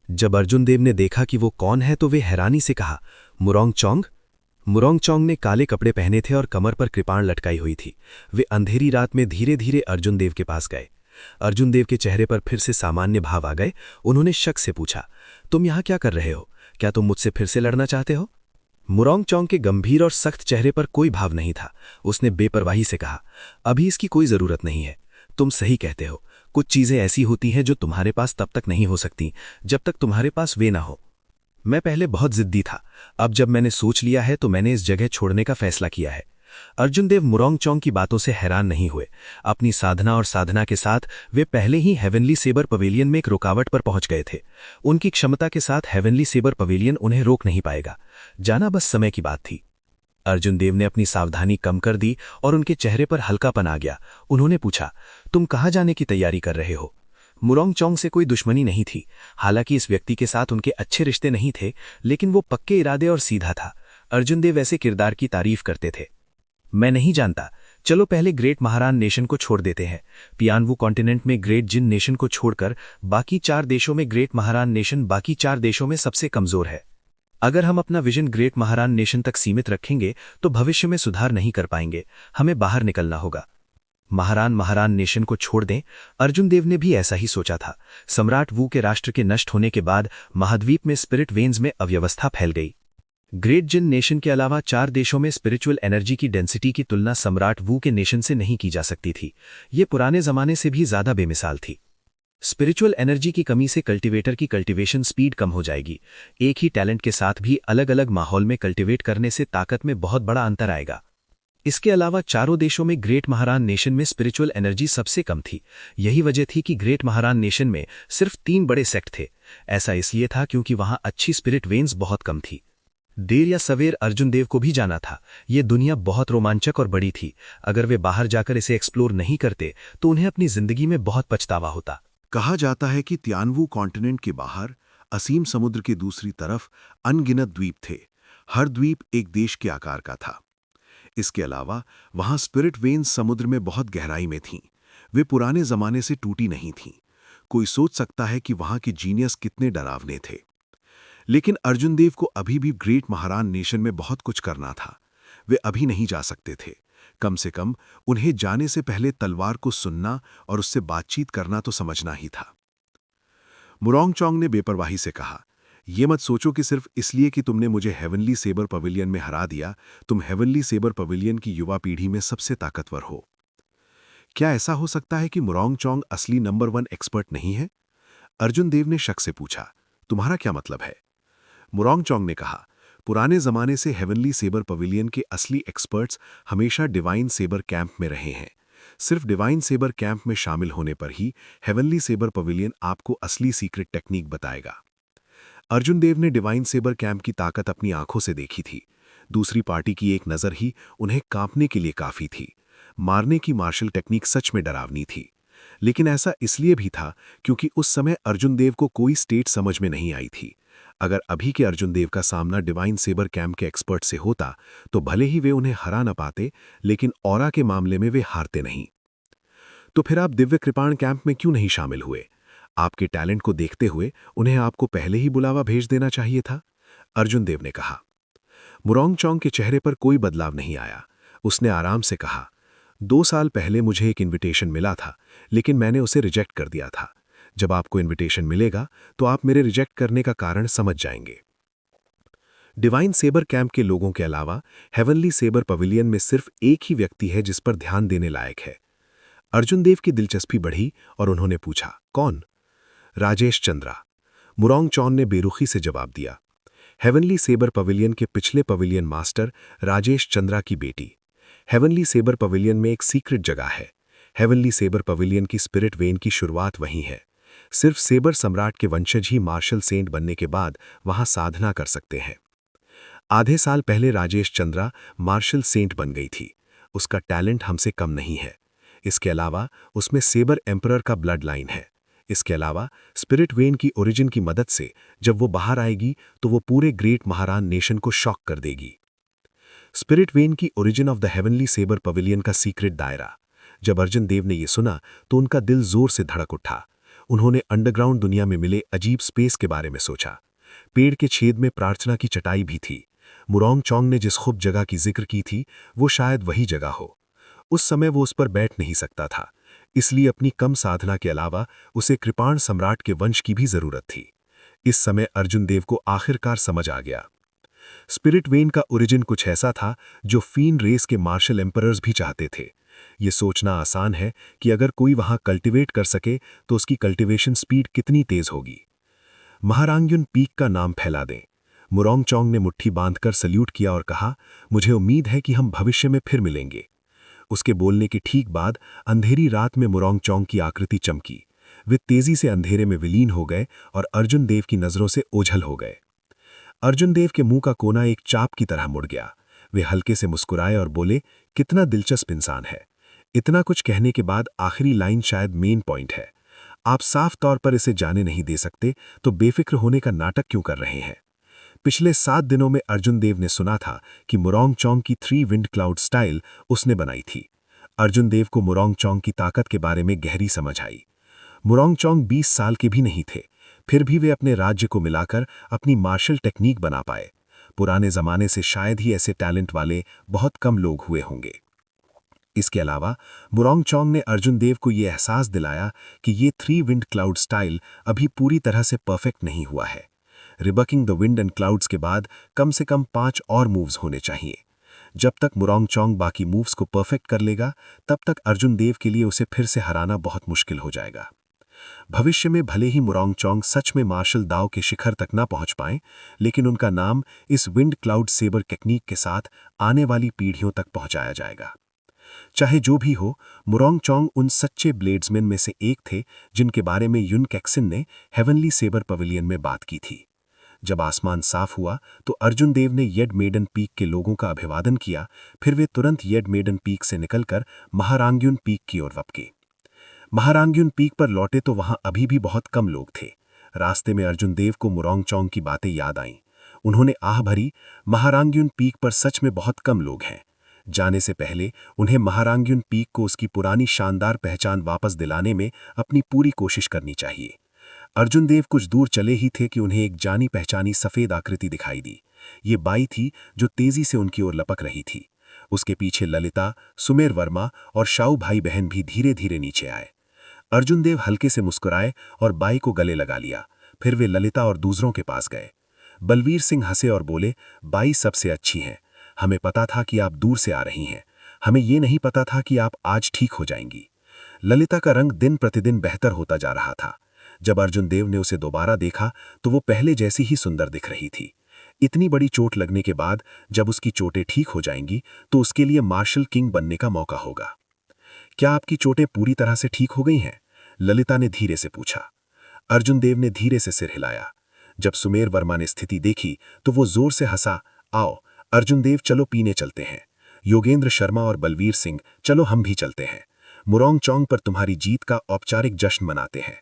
जब अर्जुन देव ने देखा कि वो कौन है तो वे हैरानी से कहा, मुरोंग चोंग। मुरोंग चोंग ने काले कपड़े पहने थे और कमर पर कृपाण लटकाई हुई थी। वे अंधेरी रात में धीरे धीरे अर्जुन देव के पास गए। अर्जुन देव के चेहरे पर फिर से सामान्य भाव आ गए। उन्होंने शक से पूछा, तुम यहाँ क्या कर रहे हो? क्या तुम मुझसे फिर से लड़ना चाहते हो? मुरोंग चोंग के गंभीर और सख्त चेहरे पर कोई भाव नहीं था। उसने बेपरवाही से कहा, अभी इसकी कोई जरूरत नहीं है। तुम सही कहते हो। कुछ चीजें ऐसी होती हैं जो तुम्हारे पास तब तक नहीं हो सकती जब तक तुम्हारे पास वे ना हो। मैं पहले बहुत जिद्दी था। अब जब मैंने सोच लिया है तो मैंने इस जगह छोड़ने का फैसला किया है। अर्जुन देव मुरोंग चोंग की बातों से हैरान नहीं हुए। अपनी साधना और साधना के साथ वे पहले ही हेवनली सेबर पवेलियन में एक रुकावट पर पहुंच गए थे। उनकी क्षमता के साथ हेवनली सेबर पवेलियन उन्हें रोक नहीं पाएगा। जाना बस समय की बात थी। अर्जुन देव ने अपनी सावधानी कम कर दी और उनके चेहरे पर हल्कापन आ गया। उन्होंने पूछा, तुम कहाँ जाने की तैयारी कर रहे हो? मुरोंग चोंग से कोई दुश्मनी नहीं थी। हालांकि इस व्यक्ति के साथ उनके अच्छे रिश्ते नहीं थे, लेकिन वो पक्के इरादे और सीधा था। अर्जुन देव ऐसे किरदार की तारीफ करते थे। मैं नहीं जानता। चलो पहले ग्रेट महारान नेशन को छोड़ देते हैं। पियानवू कॉन्टिनेंट में ग्रेट जिन नेशन को छोड़कर बाकी 4 देशों में ग्रेट महारान नेशन बाकी 4 देशों में सबसे कमजोर है। अगर हम अपना विजन ग्रेट महारान नेशन तक सीमित रखेंगे तो भविष्य में सुधार नहीं कर पाएंगे। हमें बाहर निकलना होगा। महारान नेशन को छोड़ दें। अर्जुन देव ने भी ऐसा ही सोचा था। सम्राट वू के राष्ट्र के नष्ट होने के बाद महाद्वीप में स्पिरिट वेन्स में अव्यवस्था फैल गई। ग्रेट जिन नेशन के अलावा 4 देशों में स्पिरिचुअल एनर्जी की डेंसिटी की तुलना सम्राट वू के नेशन से नहीं की जा सकती थी। ये पुराने जमाने से भी ज्यादा बेमिसाल थी। स्पिरिचुअल एनर्जी की कमी से कल्टीवेटर की कल्टीवेशन स्पीड कम हो जाएगी। एक ही टैलेंट के साथ भी अलग अलग माहौल में कल्टीवेट करने से ताकत में बहुत बड़ा अंतर आएगा। इसके अलावा चारों देशों में ग्रेट महारान नेशन में स्पिरिचुअल एनर्जी सबसे कम थी। यही वजह थी कि ग्रेट महारान नेशन में सिर्फ 3 बड़े सेक्ट थे। ऐसा इसलिए था क्योंकि वहां अच्छी स्पिरिट वेन्स बहुत कम थी। देर या सवेर अर्जुन देव को भी जाना था। ये दुनिया बहुत रोमांचक और बड़ी थी। अगर वे बाहर जाकर इसे एक्सप्लोर नहीं करते तो उन्हें अपनी जिंदगी में बहुत पछतावा होता। कहा जाता है कि तियानवू कॉन्टिनेंट के बाहर असीम समुद्र के दूसरी तरफ अनगिनत द्वीप थे। हर द्वीप एक देश के आकार का था। इसके अलावा वहां स्पिरिट वेन्स समुद्र में बहुत गहराई में थीं। वे पुराने जमाने से टूटी नहीं थीं। कोई सोच सकता है कि वहां के जीनियस कितने डरावने थे। लेकिन अर्जुन देव को अभी भी ग्रेट महारान नेशन में बहुत कुछ करना था। वे अभी नहीं जा सकते थे। कम से कम उन्हें जाने से पहले तलवार को सुनना और उससे बातचीत करना तो समझना ही था। मुरोंग चोंग ने बेपरवाही से कहा, ये मत सोचो कि सिर्फ इसलिए कि तुमने मुझे हेवनली सेबर पवेलियन में हरा दिया, तुम हेवनली सेबर पवेलियन की युवा पीढ़ी में सबसे ताकतवर हो। क्या ऐसा हो सकता है कि मुरोंग चोंग असली नंबर 1 एक्सपर्ट नहीं है? अर्जुन देव ने शक से पूछा, तुम्हारा क्या मतलब है? मुरोंग चोंग ने कहा, पुराने जमाने से हेवनली सेबर पवेलियन के असली एक्सपर्ट्स हमेशा डिवाइन सेबर कैंप में रहे हैं। सिर्फ डिवाइन सेबर कैंप में शामिल होने पर ही हेवनली सेबर पवेलियन आपको असली सीक्रेट टेक्निक बताएगा। अर्जुन देव ने डिवाइन सेबर कैंप की ताकत अपनी आंखों से देखी थी। दूसरी पार्टी की एक नज़र ही उन्हें कांपने के लिए काफी थी। मारने की मार्शल टेक्निक सच में डरावनी थी। लेकिन ऐसा इसलिए भी था क्योंकि उस समय अर्जुन देव को कोई स्टेट समझ में नहीं आई थी। अगर अभी के अर्जुन देव का सामना डिवाइन सेबर कैंप के एक्सपर्ट से होता तो भले ही वे उन्हें हरा न पाते, लेकिन ऑरा के मामले में वे हारते नहीं। तो फिर आप दिव्य कृपाण कैंप में क्यों नहीं शामिल हुए? आपके टैलेंट को देखते हुए उन्हें आपको पहले ही बुलावा भेज देना चाहिए था, अर्जुन देव ने कहा। मुरोंग चोंग के चेहरे पर कोई बदलाव नहीं आया। उसने आराम से कहा, 2 साल पहले मुझे एक इनविटेशन मिला था, लेकिन मैंने उसे रिजेक्ट कर दिया था। जब आपको इनविटेशन मिलेगा तो आप मेरे रिजेक्ट करने का कारण समझ जाएंगे। डिवाइन सेबर कैंप के लोगों के अलावा हेवनली सेबर पवेलियन में सिर्फ एक ही व्यक्ति है जिस पर ध्यान देने लायक है। अर्जुन देव की दिलचस्पी बढ़ी और उन्होंने पूछा, कौन? राजेश चंद्रा, मुरोंग चौन ने बेरुखी से जवाब दिया। हेवनली सेबर पवेलियन के पिछले पवेलियन मास्टर राजेश चंद्रा की बेटी। हेवनली सेबर पवेलियन में एक सीक्रेट जगह है। हेवनली सेबर पवेलियन की स्पिरिट वेन की शुरुआत वहीं है। सिर्फ सेबर सम्राट के वंशज ही मार्शल सेंट बनने के बाद वहां साधना कर सकते हैं। आधे साल पहले राजेश चंद्रा मार्शल सेंट बन गई थी। उसका टैलेंट हमसे कम नहीं है। इसके अलावा उसमें सेबर एम्परर का ब्लड लाइन है। इसके अलावा स्पिरिट वेन की ओरिजिन की मदद से जब वो बाहर आएगी तो वो पूरे ग्रेट महारान नेशन को शॉक कर देगी। स्पिरिट वेन की origin of the heavenly sabre pavilion का सीक्रेट दायरा। जब अर्जुन देव ने यह सुना तो उनका दिल जोर से धड़क उठा। उन्होंने अंडरग्राउंड दुनिया में मिले अजीब स्पेस के बारे में सोचा। पेड़ के छेद में प्रार्थना की चटाई भी थी। मुरोंग चोंग ने जिस खूब जगह की जिक्र की थी वो शायद वही जगह हो। उस समय वो उस पर बैठ नहीं सकता था, इसलिए अपनी कम साधना के अलावा उसे कृपाण सम्राट के वंश की भी जरूरत थी। इस समय अर्जुन देव को आखिरकार समझ आ गया। स्पिरिट वेन का ओरिजिन कुछ ऐसा था जो फीन रेस के मार्शल एम्परर्स भी चाहते थे। ये सोचना आसान है कि अगर कोई वहां कल्टिवेट कर सके तो उसकी कल्टिवेशन स्पीड कितनी तेज होगी। महारांग्युन पीक का नाम फैला दें। मुरोंग चोंग ने मुट्ठी बांधकर सल्यूट किया और कहा, मुझे उम्मीद है कि हम भविष्य में फिर मिलेंगे। उसके बोलने के ठीक बाद अंधेरी रात में मुरोंग चोंग की आकृति चमकी। वे तेजी से अंधेरे में विलीन हो गए और अर्जुन देव की नजरों से ओझल हो गए। अर्जुन देव के मुंह का कोना एक चाप की तरह मुड़ गया। वे हल्के से मुस्कुराए और बोले, कितना दिलचस्प इंसान है। इतना कुछ कहने के बाद आखिरी लाइन शायद मेन पॉइंट है। आप साफ तौर पर इसे जाने नहीं दे सकते तो बेफिक्र होने का नाटक क्यों कर रहे हैं? पिछले 7 दिनों में अर्जुन देव ने सुना था कि मुरोंग चोंग की 3 विंड क्लाउड स्टाइल उसने बनाई थी। अर्जुन देव को मुरोंग चोंग की ताकत के बारे में गहरी समझ आई। मुरोंग चोंग 20 साल के भी नहीं थे, फिर भी वे अपने राज्य को मिलाकर अपनी मार्शल टेक्निक बना पाए। पुराने जमाने से शायद ही ऐसे टैलेंट वाले बहुत कम लोग हुए होंगे। इसके अलावा मुरोंग चोंग ने अर्जुन देव को यह एहसास दिलाया कि ये 3 विंड क्लाउड स्टाइल अभी पूरी तरह से परफेक्ट नहीं हुआ है। रिबकिंग द विंड एंड क्लाउड्स के बाद कम से कम 5 और मूव्स होने चाहिए। जब तक मुरोंग चोंग बाकी मूव्स को परफेक्ट कर लेगा, तब तक अर्जुन देव के लिए उसे फिर से हराना बहुत मुश्किल हो जाएगा। भविष्य में भले ही मुरोंग चोंग सच में मार्शल दाव के शिखर तक ना पहुंच पाएं, लेकिन उनका नाम इस विंड क्लाउड सेबर टेक्निक के साथ आने वाली पीढ़ियों तक पहुंचाया जाएगा। चाहे जो भी हो, मुरोंग चोंग उन सच्चे ब्लेड्समैन में से एक थे जिनके बारे में युन कैक्सिन ने हेवनली सेबर पवेलियन में बात की थी। जब आसमान साफ हुआ तो अर्जुन देव ने येड मेडन पीक के लोगों का अभिवादन किया। फिर वे तुरंत येड मेडन पीक से निकलकर महारांग्युन पीक की ओर लपके। महारांग्युन पीक पर लौटे तो वहां अभी भी बहुत कम लोग थे। रास्ते में अर्जुन देव को मुरोंग चोंग की बातें याद आईं। उन्होंने आह भरी, महारांग्युन पीक पर सच में बहुत कम लोग हैं। जाने से पहले उन्हें महारांग्युन पीक को उसकी पुरानी शानदार पहचान वापस दिलाने में अपनी पूरी कोशिश करनी चाहिए। अर्जुन देव कुछ दूर चले ही थे कि उन्हें एक जानी पहचानी सफेद आकृति दिखाई दी। ये बाई थी जो तेजी से उनकी ओर लपक रही थी। उसके पीछे ललिता, सुमेर वर्मा और शाऊ भाई बहन भी धीरे धीरे नीचे आए। अर्जुन देव हल्के से मुस्कुराए और बाई को गले लगा लिया। फिर वे ललिता और दूसरों के पास गए। बलवीर सिंह हंसे और बोले, बाई सबसे अच्छी हैं। हमें पता था कि आप दूर से आ रही हैं। हमें ये नहीं पता था कि आप आज ठीक हो जाएंगी। ललिता का रंग दिन प्रतिदिन बेहतर होता जा रहा था। जब अर्जुन देव ने उसे दोबारा देखा तो वो पहले जैसी ही सुंदर दिख रही थी। इतनी बड़ी चोट लगने के बाद जब उसकी चोटें ठीक हो जाएंगी तो उसके लिए मार्शल किंग बनने का मौका होगा। क्या आपकी चोटें पूरी तरह से ठीक हो गई हैं? ललिता ने धीरे से पूछा। अर्जुन देव ने धीरे से सिर हिलाया। जब सुमेर वर्मा ने स्थिति देखी तो वो जोर से हंसा। आओ अर्जुन देव, चलो पीने चलते हैं। योगेंद्र शर्मा और बलवीर सिंह, चलो हम भी चलते हैं। मुरोंग चोंग पर तुम्हारी जीत का औपचारिक जश्न मनाते हैं।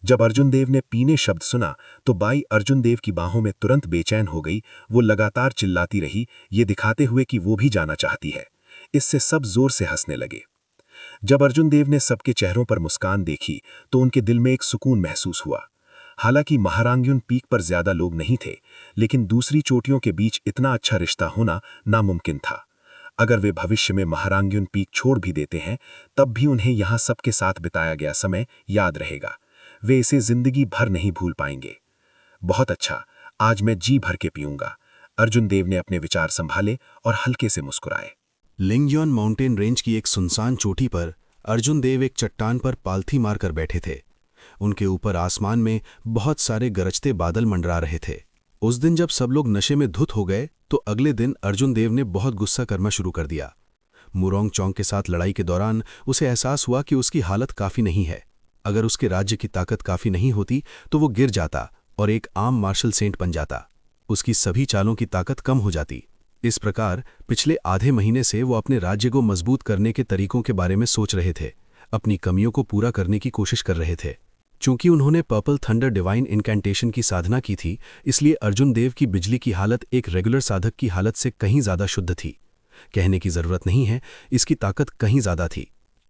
जब अर्जुन देव ने पीने शब्द सुना तो बाई अर्जुन देव की बाहों में तुरंत बेचैन हो गई। वो लगातार चिल्लाती रही, ये दिखाते हुए कि वो भी जाना चाहती है। इससे सब जोर से हंसने लगे। जब अर्जुन देव ने सबके चेहरों पर मुस्कान देखी तो उनके दिल में एक सुकून महसूस हुआ। हालांकि महारांग्युन पीक पर ज्यादा लोग नहीं थे, लेकिन दूसरी चोटियों के बीच इतना अच्छा रिश्ता होना नामुमकिन था। अगर वे भविष्य में महारांग्युन पीक छोड़ भी देते हैं, तब भी उन्हें यहाँ सबके साथ बिताया गया समय याद रहेगा। वे इसे जिंदगी भर नहीं भूल पाएंगे। बहुत अच्छा, आज मैं जी भर के पीऊंगा। अर्जुन देव ने अपने विचार संभाले और हल्के से मुस्कुराए। लिंगयोन माउंटेन रेंज की एक सुनसान चोटी पर अर्जुन देव एक चट्टान पर पालथी मारकर बैठे थे। उनके ऊपर आसमान में बहुत सारे गरजते बादल मंडरा रहे थे। उस दिन जब सब लोग नशे में धुत हो गए तो अगले दिन अर्जुन देव ने बहुत गुस्सा करना शुरू कर दिया। मुरोंग चोंग के साथ लड़ाई के दौरान उसे एहसास हुआ कि उसकी हालत काफी नहीं है। अगर उसके राज्य की ताकत काफी नहीं होती तो वो गिर जाता और एक आम मार्शल सेंट बन जाता। उसकी सभी चालों की ताकत कम हो जाती। इस प्रकार पिछले आधे महीने से वो अपने राज्य को मजबूत करने के तरीकों के बारे में सोच रहे थे, अपनी कमियों को पूरा करने की कोशिश कर रहे थे। चूंकि उन्होंने पर्पल थंडर डिवाइन इनकैंटेशन की साधना की थी, इसलिए अर्जुन देव की बिजली की हालत एक रेगुलर साधक की हालत से कहीं ज्यादा शुद्ध थी। कहने की जरूरत नहीं है, इसकी ताकत कहीं ज्यादा थी।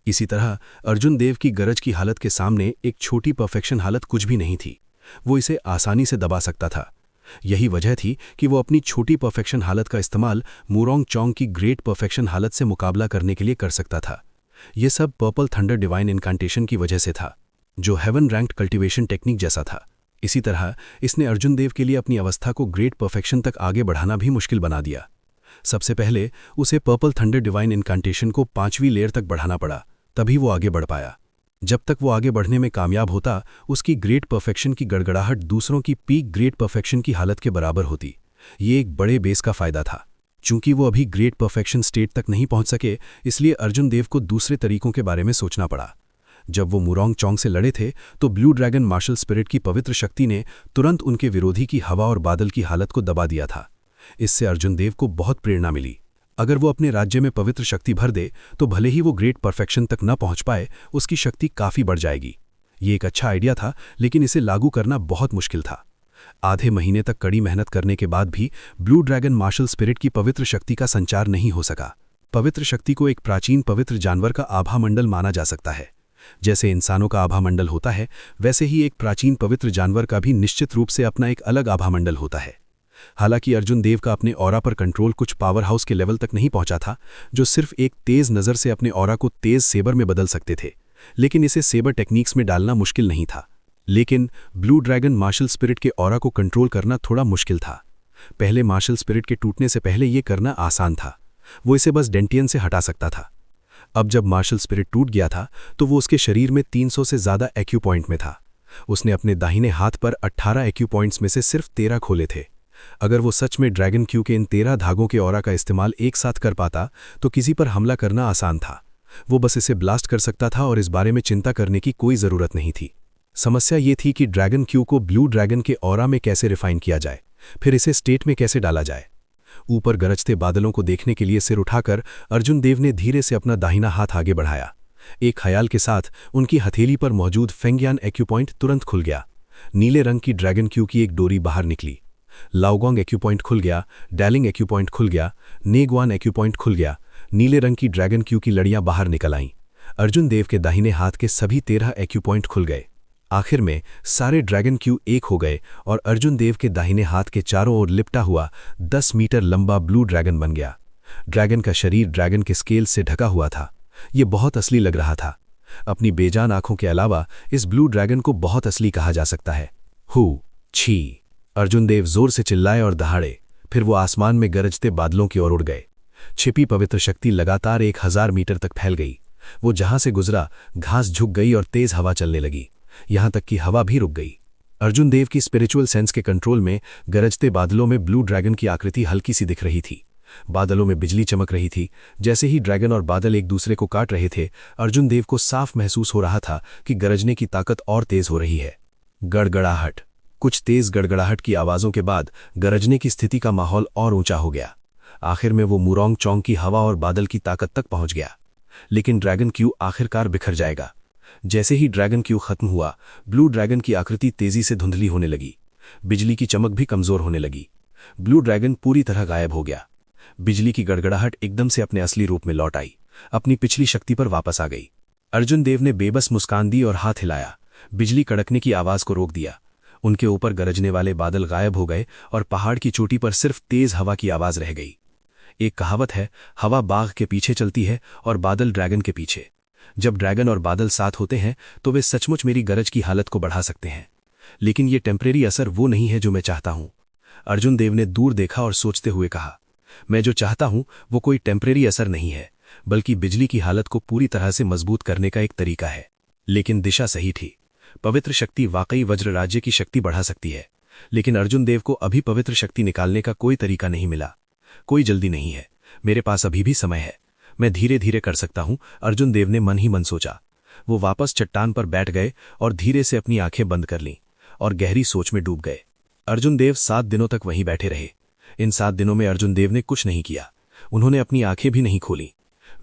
इसी तरह अर्जुन देव की गरज की हालत के सामने एक छोटी परफेक्शन हालत कुछ भी नहीं थी। वो इसे आसानी से दबा सकता था। यही वजह थी कि वो अपनी छोटी परफेक्शन हालत का इस्तेमाल मुरोंग चोंग की ग्रेट परफेक्शन हालत से मुकाबला करने के लिए कर सकता था। ये सब पर्पल थंडर डिवाइन इनकैंटेशन की वजह से था, जो हेवन रैंक्ड कल्टीवेशन टेक्निक जैसा था। इसी तरह इसने अर्जुन देव के लिए अपनी अवस्था को ग्रेट परफेक्शन तक आगे बढ़ाना भी मुश्किल बना दिया। सबसे पहले उसे पर्पल थंडर डिवाइन इनकैंटेशन को 5वीं लेयर तक बढ़ाना पड़ा, तभी वो आगे बढ़ पाया। जब तक वो आगे बढ़ने में कामयाब होता, उसकी ग्रेट परफेक्शन की गड़गड़ाहट दूसरों की पीक ग्रेट परफेक्शन की हालत के बराबर होती। ये एक बड़े बेस का फायदा था। चूंकि वो अभी ग्रेट परफेक्शन स्टेट तक नहीं पहुंच सके, इसलिए अर्जुन देव को दूसरे तरीकों के बारे में सोचना पड़ा। जब वो मुरोंग चोंग से लड़े थे तो ब्लू ड्रैगन मार्शल स्पिरिट की पवित्र शक्ति ने तुरंत उनके विरोधी की हवा और बादल की हालत को दबा दिया था। इससे अर्जुन देव को बहुत प्रेरणा मिली। अगर वो अपने राज्य में पवित्र शक्ति भर दे तो भले ही वो ग्रेट परफेक्शन तक न पहुंच पाए, उसकी शक्ति काफी बढ़ जाएगी। ये एक अच्छा आइडिया था, लेकिन इसे लागू करना बहुत मुश्किल था। आधे महीने तक कड़ी मेहनत करने के बाद भी ब्लू ड्रैगन मार्शल स्पिरिट की पवित्र शक्ति का संचार नहीं हो सका। पवित्र शक्ति को एक प्राचीन पवित्र जानवर का आभा मंडल माना जा सकता है। जैसे इंसानों का आभा मंडल होता है, वैसे ही एक प्राचीन पवित्र जानवर का भी निश्चित रूप से अपना एक अलग आभा मंडल होता है। हालांकि अर्जुन देव का अपने ऑरा पर कंट्रोल कुछ पावर हाउस के लेवल तक नहीं पहुंचा था, जो सिर्फ एक तेज नज़र से अपने ऑरा को तेज सेबर में बदल सकते थे, लेकिन इसे सेबर टेक्निक्स में डालना मुश्किल नहीं था। लेकिन ब्लू ड्रैगन मार्शल स्पिरिट के ऑरा को कंट्रोल करना थोड़ा मुश्किल था। पहले मार्शल स्पिरिट के टूटने से पहले ये करना आसान था। वो इसे बस डेंटियन से हटा सकता था। अब जब मार्शल स्पिरिट टूट गया था तो वो उसके शरीर में 300 से ज़्यादा एक्यू पॉइंट में था। उसने अपने दाहिने हाथ पर 18 एक्यू पॉइंट्स में से सिर्फ 13 खोले थे। अगर वो सच में ड्रैगन क्यू के इन 13 धागों के ऑरा का इस्तेमाल एक साथ कर पाता तो किसी पर हमला करना आसान था। वो बस इसे ब्लास्ट कर सकता था और इस बारे में चिंता करने की कोई ज़रूरत नहीं थी। समस्या ये थी कि ड्रैगन क्यू को ब्लू ड्रैगन के ऑरा में कैसे रिफाइन किया जाए, फिर इसे स्टेट में कैसे डाला जाए। ऊपर गरजते बादलों को देखने के लिए सिर उठाकर अर्जुन देव ने धीरे से अपना दाहिना हाथ आगे बढ़ाया। एक ख्याल के साथ उनकी हथेली पर मौजूद फेंगयान एक्यू पॉइंट तुरंत खुल गया। नीले रंग की ड्रैगन क्यू की एक डोरी बाहर निकली। लाओगोंग एक्यू पॉइंट खुल गया, डैलिंग एक्यू पॉइंट खुल गया, नेगवान एक्यू पॉइंट खुल गया। नीले रंग की ड्रैगन क्यू की लड़ियां बाहर निकल आईं। अर्जुन देव के दाहिने हाथ के सभी 13 एक्यू पॉइंट खुल गए। आखिर में सारे ड्रैगन क्यू एक हो गए और अर्जुन देव के दाहिने हाथ के चारों ओर लिपटा हुआ 10 मीटर लंबा ब्लू ड्रैगन बन गया। ड्रैगन का शरीर ड्रैगन के स्केल से ढका हुआ था। ये बहुत असली लग रहा था। अपनी बेजान आंखों के अलावा इस ब्लू ड्रैगन को बहुत असली कहा जा सकता है। हु छी! अर्जुन देव जोर से चिल्लाए और दहाड़े। फिर वो आसमान में गरजते बादलों की ओर उड़ गए। छिपी पवित्र शक्ति लगातार 1000 मीटर तक फैल गई। वो जहां से गुजरा घास झुक गई और तेज हवा चलने लगी, यहां तक कि हवा भी रुक गई। अर्जुन देव की स्पिरिचुअल सेंस के कंट्रोल में गरजते बादलों में ब्लू ड्रैगन की आकृति हल्की सी दिख रही थी। बादलों में बिजली चमक रही थी। जैसे ही ड्रैगन और बादल एक दूसरे को काट रहे थे, अर्जुन देव को साफ महसूस हो रहा था कि गरजने की ताकत और तेज हो रही है। गड़गड़ाहट। कुछ तेज गड़गड़ाहट की आवाजों के बाद गरजने की स्थिति का माहौल और ऊंचा हो गया। आखिर में वो मुरोंग चोंग की हवा और बादल की ताकत तक पहुंच गया। लेकिन ड्रैगन क्यू आखिरकार बिखर जाएगा। जैसे ही ड्रैगन क्यू खत्म हुआ, ब्लू ड्रैगन की आकृति तेजी से धुंधली होने लगी। बिजली की चमक भी कमजोर होने लगी। ब्लू ड्रैगन पूरी तरह गायब हो गया। बिजली की गड़गड़ाहट एकदम से अपने असली रूप में लौट आई, अपनी पिछली शक्ति पर वापस आ गई। अर्जुन देव ने बेबस मुस्कान दी और हाथ हिलाया। बिजली कड़कने की आवाज को रोक दिया। उनके ऊपर गरजने वाले बादल गायब हो गए और पहाड़ की चोटी पर सिर्फ तेज हवा की आवाज रह गई। एक कहावत है, हवा बाघ के पीछे चलती है और बादल ड्रैगन के पीछे। जब ड्रैगन और बादल साथ होते हैं तो वे सचमुच मेरी गरज की हालत को बढ़ा सकते हैं, लेकिन ये टेम्परेरी असर वो नहीं है जो मैं चाहता हूं। अर्जुन देव ने दूर देखा और सोचते हुए कहा, मैं जो चाहता हूं वो कोई टेम्परेरी असर नहीं है, बल्कि बिजली की हालत को पूरी तरह से मजबूत करने का एक तरीका है। लेकिन दिशा सही थी। पवित्र शक्ति वाकई वज्र राज्य की शक्ति बढ़ा सकती है, लेकिन अर्जुन देव को अभी पवित्र शक्ति निकालने का कोई तरीका नहीं मिला। कोई जल्दी नहीं है, मेरे पास अभी भी समय है, मैं धीरे धीरे कर सकता हूं, अर्जुन देव ने मन ही मन सोचा। वो वापस चट्टान पर बैठ गए और धीरे से अपनी आंखें बंद कर लीं और गहरी सोच में डूब गए। अर्जुन देव 7 दिनों तक वहीं बैठे रहे। इन 7 दिनों में अर्जुन देव ने कुछ नहीं किया, उन्होंने अपनी आंखें भी नहीं खोली।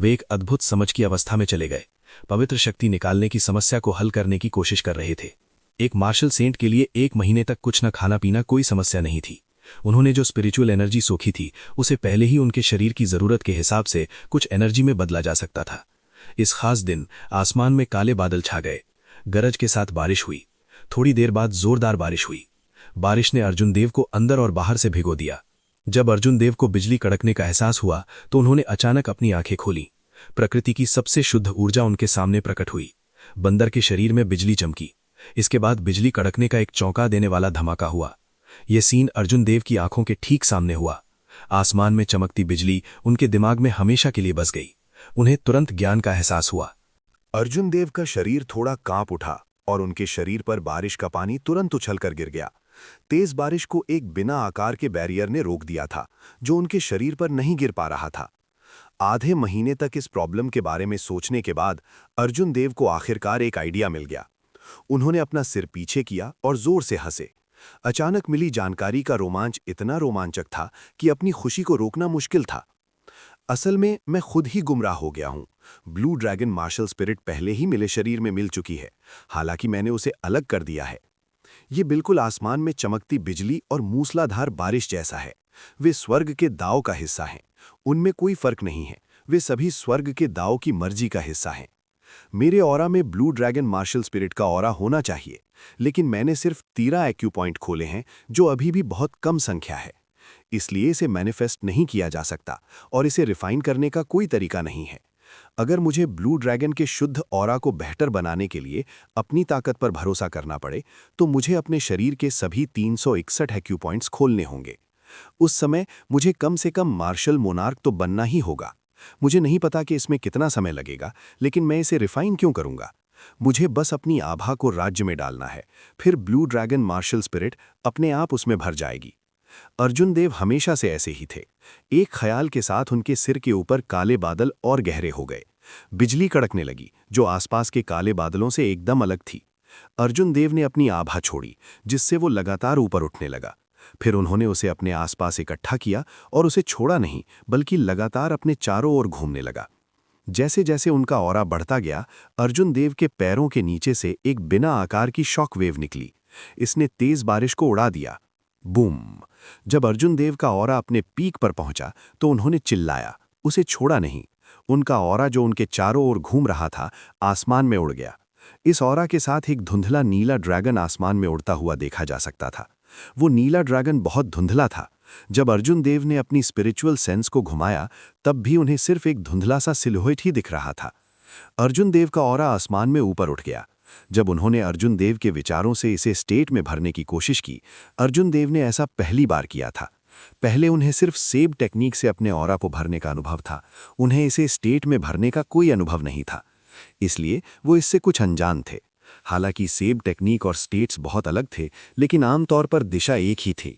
वे एक अद्भुत समझ की अवस्था में चले गए। पवित्र शक्ति निकालने की समस्या को हल करने की कोशिश कर रहे थे। एक मार्शल सेंट के लिए 1 महीने तक कुछ न खाना पीना कोई समस्या नहीं थी। उन्होंने जो स्पिरिचुअल एनर्जी सोखी थी उसे पहले ही उनके शरीर की जरूरत के हिसाब से कुछ एनर्जी में बदला जा सकता था। इस खास दिन आसमान में काले बादल छा गए। गरज के साथ बारिश हुई। थोड़ी देर बाद जोरदार बारिश हुई। बारिश ने अर्जुन देव को अंदर और बाहर से भिगो दिया। जब अर्जुन देव को बिजली कड़कने का एहसास हुआ तो उन्होंने अचानक अपनी आंखें खोली। प्रकृति की सबसे शुद्ध ऊर्जा उनके सामने प्रकट हुई। बंदर के शरीर में बिजली चमकी। इसके बाद बिजली कड़कने का एक चौंका देने वाला धमाका हुआ। यह सीन अर्जुन देव की आंखों के ठीक सामने हुआ। आसमान में चमकती बिजली उनके दिमाग में हमेशा के लिए बस गई। उन्हें तुरंत ज्ञान का एहसास हुआ। अर्जुन देव का शरीर थोड़ा कांप उठा और उनके शरीर पर बारिश का पानी तुरंत उछलकर गिर गया। तेज बारिश को एक बिना आकार के बैरियर ने रोक दिया था, जो उनके शरीर पर नहीं गिर पा रहा था। आधे महीने तक इस प्रॉब्लम के बारे में सोचने के बाद अर्जुन देव को आखिरकार एक आइडिया मिल गया। उन्होंने अपना सिर पीछे किया और जोर से हंसे। अचानक मिली जानकारी का रोमांच इतना रोमांचक था कि अपनी खुशी को रोकना मुश्किल था। असल में मैं खुद ही गुमराह हो गया हूं। ब्लू ड्रैगन मार्शल स्पिरिट पहले ही मिले शरीर में मिल चुकी है, हालांकि मैंने उसे अलग कर दिया है। ये बिल्कुल आसमान में चमकती बिजली और मूसलाधार बारिश जैसा है। वे स्वर्ग के दाव का हिस्सा हैं। उनमें कोई फर्क नहीं है, वे सभी स्वर्ग के दाव की मर्जी का हिस्सा हैं। मेरे ऑरा में ब्लू ड्रैगन मार्शल स्पिरिट का ऑरा होना चाहिए, लेकिन मैंने सिर्फ 13 एक्यू पॉइंट खोले हैं, जो अभी भी बहुत कम संख्या है। इसलिए इसे मैनिफेस्ट नहीं किया जा सकता और इसे रिफाइन करने का कोई तरीका नहीं है। अगर मुझे ब्लू ड्रैगन के शुद्ध ऑरा को बेहतर बनाने के लिए अपनी ताकत पर भरोसा करना पड़े, तो मुझे अपने शरीर के सभी 361 एक्यू पॉइंट्स खोलने होंगे। उस समय मुझे कम से कम मार्शल मोनार्क तो बनना ही होगा। मुझे नहीं पता कि इसमें कितना समय लगेगा, लेकिन मैं इसे रिफाइन क्यों करूंगा? मुझे बस अपनी आभा को राज्य में डालना है, फिर ब्लू ड्रैगन मार्शल स्पिरिट अपने आप उसमें भर जाएगी। अर्जुन देव हमेशा से ऐसे ही थे। एक ख्याल के साथ उनके सिर के ऊपर काले बादल और गहरे हो गए। बिजली कड़कने लगी, जो आसपास के काले बादलों से एकदम अलग थी। अर्जुन देव ने अपनी आभा छोड़ी, जिससे वो लगातार ऊपर उठने लगा। फिर उन्होंने उसे अपने आसपास इकट्ठा किया और उसे छोड़ा नहीं, बल्कि लगातार अपने चारों ओर घूमने लगा। जैसे जैसे उनका ऑरा बढ़ता गया, अर्जुन देव के पैरों के नीचे से एक बिना आकार की शॉक वेव निकली। इसने तेज बारिश को उड़ा दिया। बूम! जब अर्जुन देव का ऑरा अपने पीक पर पहुंचा तो उन्होंने चिल्लाया, उसे छोड़ा नहीं। उनका ऑरा, जो उनके चारों ओर घूम रहा था, आसमान में उड़ गया। इस ऑरा के साथ एक धुंधला नीला ड्रैगन आसमान में उड़ता हुआ देखा जा सकता था। वो नीला ड्रैगन बहुत धुंधला था। जब अर्जुन देव ने अपनी स्पिरिचुअल सेंस को घुमाया, तब भी उन्हें सिर्फ एक धुंधला सा सिलहुएट ही दिख रहा था। अर्जुन देव का ऑरा आसमान में ऊपर उठ गया। जब उन्होंने अर्जुन देव के विचारों से इसे स्टेट में भरने की कोशिश की, अर्जुन देव ने ऐसा पहली बार किया था। पहले उन्हें सिर्फ सेब टेक्निक से अपने ऑरा को भरने का अनुभव था। उन्हें इसे स्टेट में भरने का कोई अनुभव नहीं था, इसलिए वो इससे कुछ अनजान थे। हालांकि सेब टेक्निक और स्टेट्स बहुत अलग थे, लेकिन आमतौर पर दिशा एक ही थी।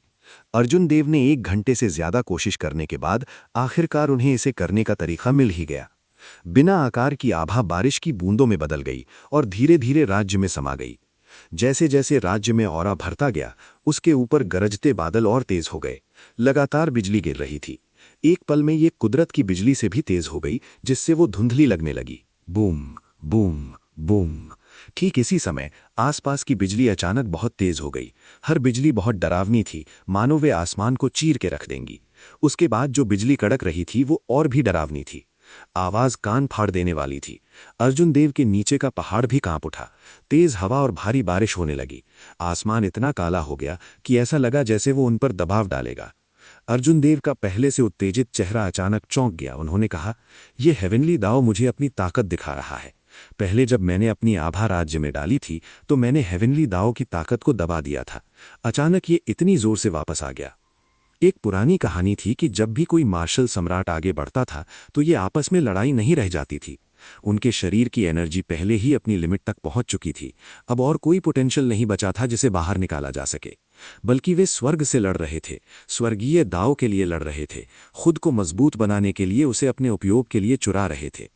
अर्जुन देव ने 1 घंटे से ज्यादा कोशिश करने के बाद आखिरकार उन्हें इसे करने का तरीका मिल ही गया। बिना आकार की आभा बारिश की बूंदों में बदल गई और धीरे धीरे राज्य में समा गई। जैसे जैसे राज्य में ऑरा भरता गया, उसके ऊपर गरजते बादल और तेज हो गए। लगातार बिजली गिर रही थी। एक पल में ये कुदरत की बिजली से भी तेज हो गई, जिससे वो धुंधली लगने लगी। Boom boom boom. ठीक इसी समय आसपास की बिजली अचानक बहुत तेज हो गई। हर बिजली बहुत डरावनी थी, मानो वे आसमान को चीर के रख देंगी। उसके बाद जो बिजली कड़क रही थी वो और भी डरावनी थी। आवाज कान फाड़ देने वाली थी। अर्जुन देव के नीचे का पहाड़ भी कांप उठा। तेज हवा और भारी बारिश होने लगी। आसमान इतना काला हो गया कि ऐसा लगा जैसे वो उन पर दबाव डालेगा। अर्जुन देव का पहले से उत्तेजित चेहरा अचानक चौंक गया। उन्होंने कहा, यह हेवनली दाव मुझे अपनी ताकत दिखा रहा है। पहले जब मैंने अपनी आभा राज्य में डाली थी तो मैंने हेवनली दाव की ताकत को दबा दिया था। अचानक ये इतनी जोर से वापस आ गया। एक पुरानी कहानी थी कि जब भी कोई मार्शल सम्राट आगे बढ़ता था तो ये आपस में लड़ाई नहीं रह जाती थी। उनके शरीर की एनर्जी पहले ही अपनी लिमिट तक पहुंच चुकी थी। अब और कोई पोटेंशियल नहीं बचा था जिसे बाहर निकाला जा सके, बल्कि वे स्वर्ग से लड़ रहे थे, स्वर्गीय दाव के लिए लड़ रहे थे, खुद को मजबूत बनाने के लिए, उसे अपने उपयोग के लिए चुरा रहे थे।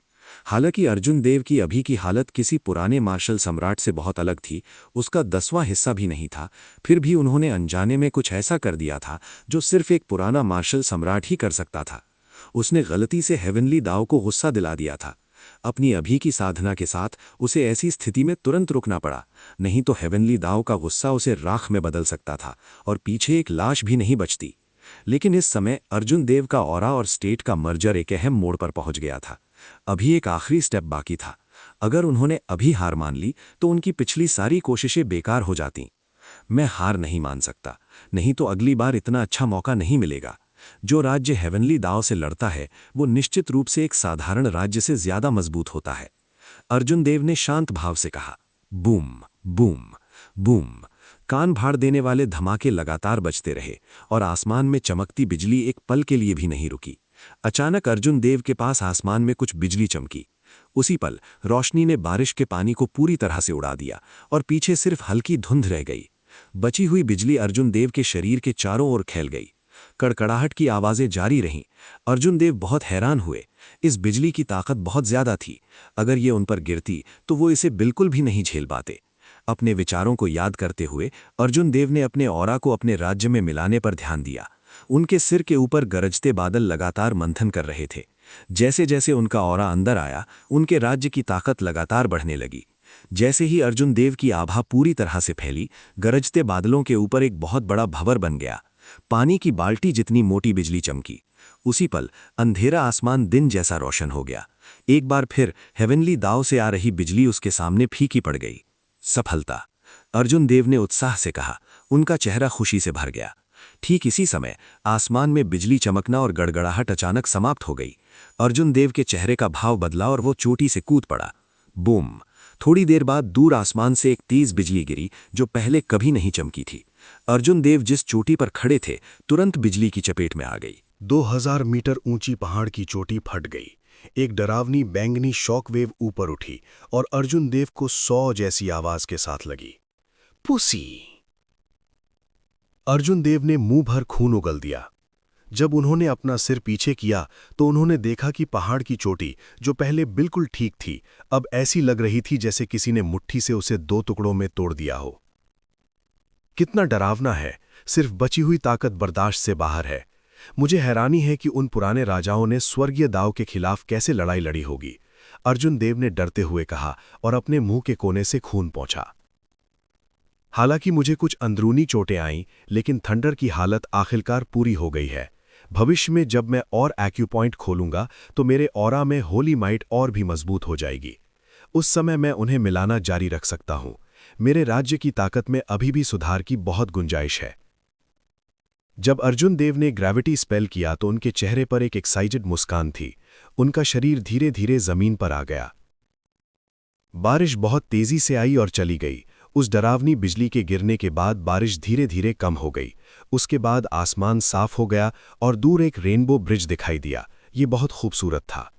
हालांकि अर्जुन देव की अभी की हालत किसी पुराने मार्शल सम्राट से बहुत अलग थी, उसका 10वां हिस्सा भी नहीं था, फिर भी उन्होंने अनजाने में कुछ ऐसा कर दिया था जो सिर्फ एक पुराना मार्शल सम्राट ही कर सकता था। उसने गलती से हेवनली दाव को गुस्सा दिला दिया था। अपनी अभी की साधना के साथ उसे ऐसी स्थिति में तुरंत रुकना पड़ा, नहीं तो हेवनली दाव का गुस्सा उसे राख में बदल सकता था और पीछे एक लाश भी नहीं बचती। लेकिन इस समय अर्जुन देव का ऑरा और स्टेट का मर्जर एक अहम मोड़ पर पहुंच गया था। अभी एक आखिरी स्टेप बाकी था। अगर उन्होंने अभी हार मान ली तो उनकी पिछली सारी कोशिशें बेकार हो जाती। मैं हार नहीं मान सकता, नहीं तो अगली बार इतना अच्छा मौका नहीं मिलेगा। जो राज्य हेवनली दाव से लड़ता है वो निश्चित रूप से एक साधारण राज्य से ज्यादा मजबूत होता है। अर्जुन देव ने शांत भाव से कहा। Boom boom boom. कान फाड़ देने वाले धमाके लगातार बजते रहे और आसमान में चमकती बिजली एक पल के लिए भी नहीं रुकी। अचानक अर्जुन देव के पास आसमान में कुछ बिजली चमकी। उसी पल रोशनी ने बारिश के पानी को पूरी तरह से उड़ा दिया और पीछे सिर्फ हल्की धुंध रह गई। बची हुई बिजली अर्जुन देव के शरीर के चारों ओर फैल गई। कड़कड़ाहट की आवाजें जारी रहीं। अर्जुन देव बहुत हैरान हुए। इस बिजली की ताकत बहुत ज्यादा थी। अगर ये उन पर गिरती तो वो इसे बिल्कुल भी नहीं झेल पाते। अपने विचारों को याद करते हुए अर्जुन देव ने अपने ऑरा को अपने राज्य में मिलाने पर ध्यान दिया। उनके सिर के ऊपर गरजते बादल लगातार मंथन कर रहे थे। जैसे जैसे उनका ऑरा अंदर आया, उनके राज्य की ताकत लगातार बढ़ने लगी। जैसे ही अर्जुन देव की आभा पूरी तरह से फैली, गरजते बादलों के ऊपर एक बहुत बड़ा भंवर बन गया। पानी की बाल्टी जितनी मोटी बिजली चमकी। उसी पल अंधेरा आसमान दिन जैसा रोशन हो गया। एक बार फिर हेवनली दाव से आ रही बिजली उसके सामने फीकी पड़ गई। सफलता, अर्जुन देव ने उत्साह से कहा। उनका चेहरा खुशी से भर गया। ठीक इसी समय आसमान में बिजली चमकना और गड़गड़ाहट अचानक समाप्त हो गई। अर्जुन देव के चेहरे का भाव बदला और वो चोटी से कूद पड़ा। बूम। थोड़ी देर बाद दूर आसमान से एक तेज बिजली गिरी जो पहले कभी नहीं चमकी थी। अर्जुन देव जिस चोटी पर खड़े थे तुरंत बिजली की चपेट में आ गई। 2000 मीटर ऊंची पहाड़ की चोटी फट गई। एक डरावनी बैंगनी शॉकवेव ऊपर उठी और अर्जुन देव को 100 जैसी आवाज के साथ लगी। पुसी। अर्जुन देव ने मुंह भर खून उगल दिया। जब उन्होंने अपना सिर पीछे किया तो उन्होंने देखा कि पहाड़ की चोटी, जो पहले बिल्कुल ठीक थी, अब ऐसी लग रही थी जैसे किसी ने मुट्ठी से उसे 2 टुकड़ों में तोड़ दिया हो। कितना डरावना है। सिर्फ बची हुई ताकत बर्दाश्त से बाहर है। मुझे हैरानी है कि उन पुराने राजाओं ने स्वर्गीय दाव के खिलाफ कैसे लड़ाई लड़ी होगी, अर्जुन देव ने डरते हुए कहा और अपने मुंह के कोने से खून पहुंचा। हालांकि मुझे कुछ अंदरूनी चोटें आईं, लेकिन थंडर की हालत आखिरकार पूरी हो गई है। भविष्य में जब मैं और एक्यूपॉइंट खोलूंगा तो मेरे ऑरा में होली माइट और भी मजबूत हो जाएगी। उस समय मैं उन्हें मिलाना जारी रख सकता हूं। मेरे राज्य की ताकत में अभी भी सुधार की बहुत गुंजाइश है। जब अर्जुन देव ने ग्रेविटी स्पेल किया तो उनके चेहरे पर एक एक्साइटेड मुस्कान थी। उनका शरीर धीरे धीरे जमीन पर आ गया। बारिश बहुत तेजी से आई और चली गई। उस डरावनी बिजली के गिरने के बाद बारिश धीरे धीरे कम हो गई। उसके बाद आसमान साफ हो गया और दूर एक रेनबो ब्रिज दिखाई दिया। ये बहुत खूबसूरत था।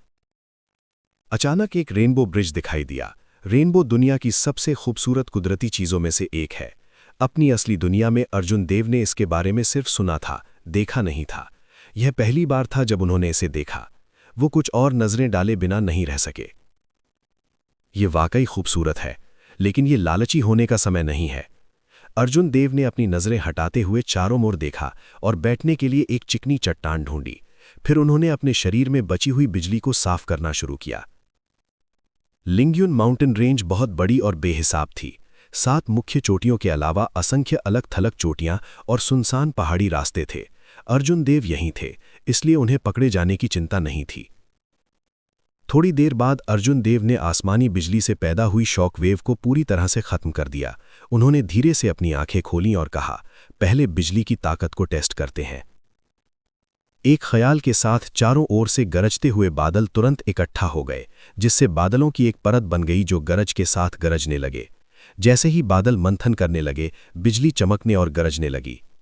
अचानक एक रेनबो ब्रिज दिखाई दिया। रेनबो दुनिया की सबसे खूबसूरत कुदरती चीजों में से एक है। अपनी असली दुनिया में अर्जुन देव ने इसके बारे में सिर्फ सुना था, देखा नहीं था। यह पहली बार था जब उन्होंने इसे देखा। वो कुछ और नजरें डाले बिना नहीं रह सके। ये वाकई खूबसूरत है, लेकिन ये लालची होने का समय नहीं है। अर्जुन देव ने अपनी नजरें हटाते हुए चारों ओर देखा और बैठने के लिए एक चिकनी चट्टान ढूंढी। फिर उन्होंने अपने शरीर में बची हुई बिजली को साफ करना शुरू किया। लिंग्युन माउंटेन रेंज बहुत बड़ी और बेहिसाब थी। 7 मुख्य चोटियों के अलावा असंख्य अलग थलग चोटियां और सुनसान पहाड़ी रास्ते थे। अर्जुन देव यहीं थे, इसलिए उन्हें पकड़े जाने की चिंता नहीं थी। थोड़ी देर बाद अर्जुन देव ने आसमानी बिजली से पैदा हुई शॉक वेव को पूरी तरह से खत्म कर दिया। उन्होंने धीरे से अपनी आंखें खोलीं और कहा, पहले बिजली की ताकत को टेस्ट करते हैं। एक ख्याल के साथ चारों ओर से गरजते हुए बादल तुरंत इकट्ठा हो गए, जिससे बादलों की एक परत बन गई जो गरज के साथ गरजने लगे। जैसे ही बादल मंथन करने लगे, बिजली चमकने और गरजने लगी।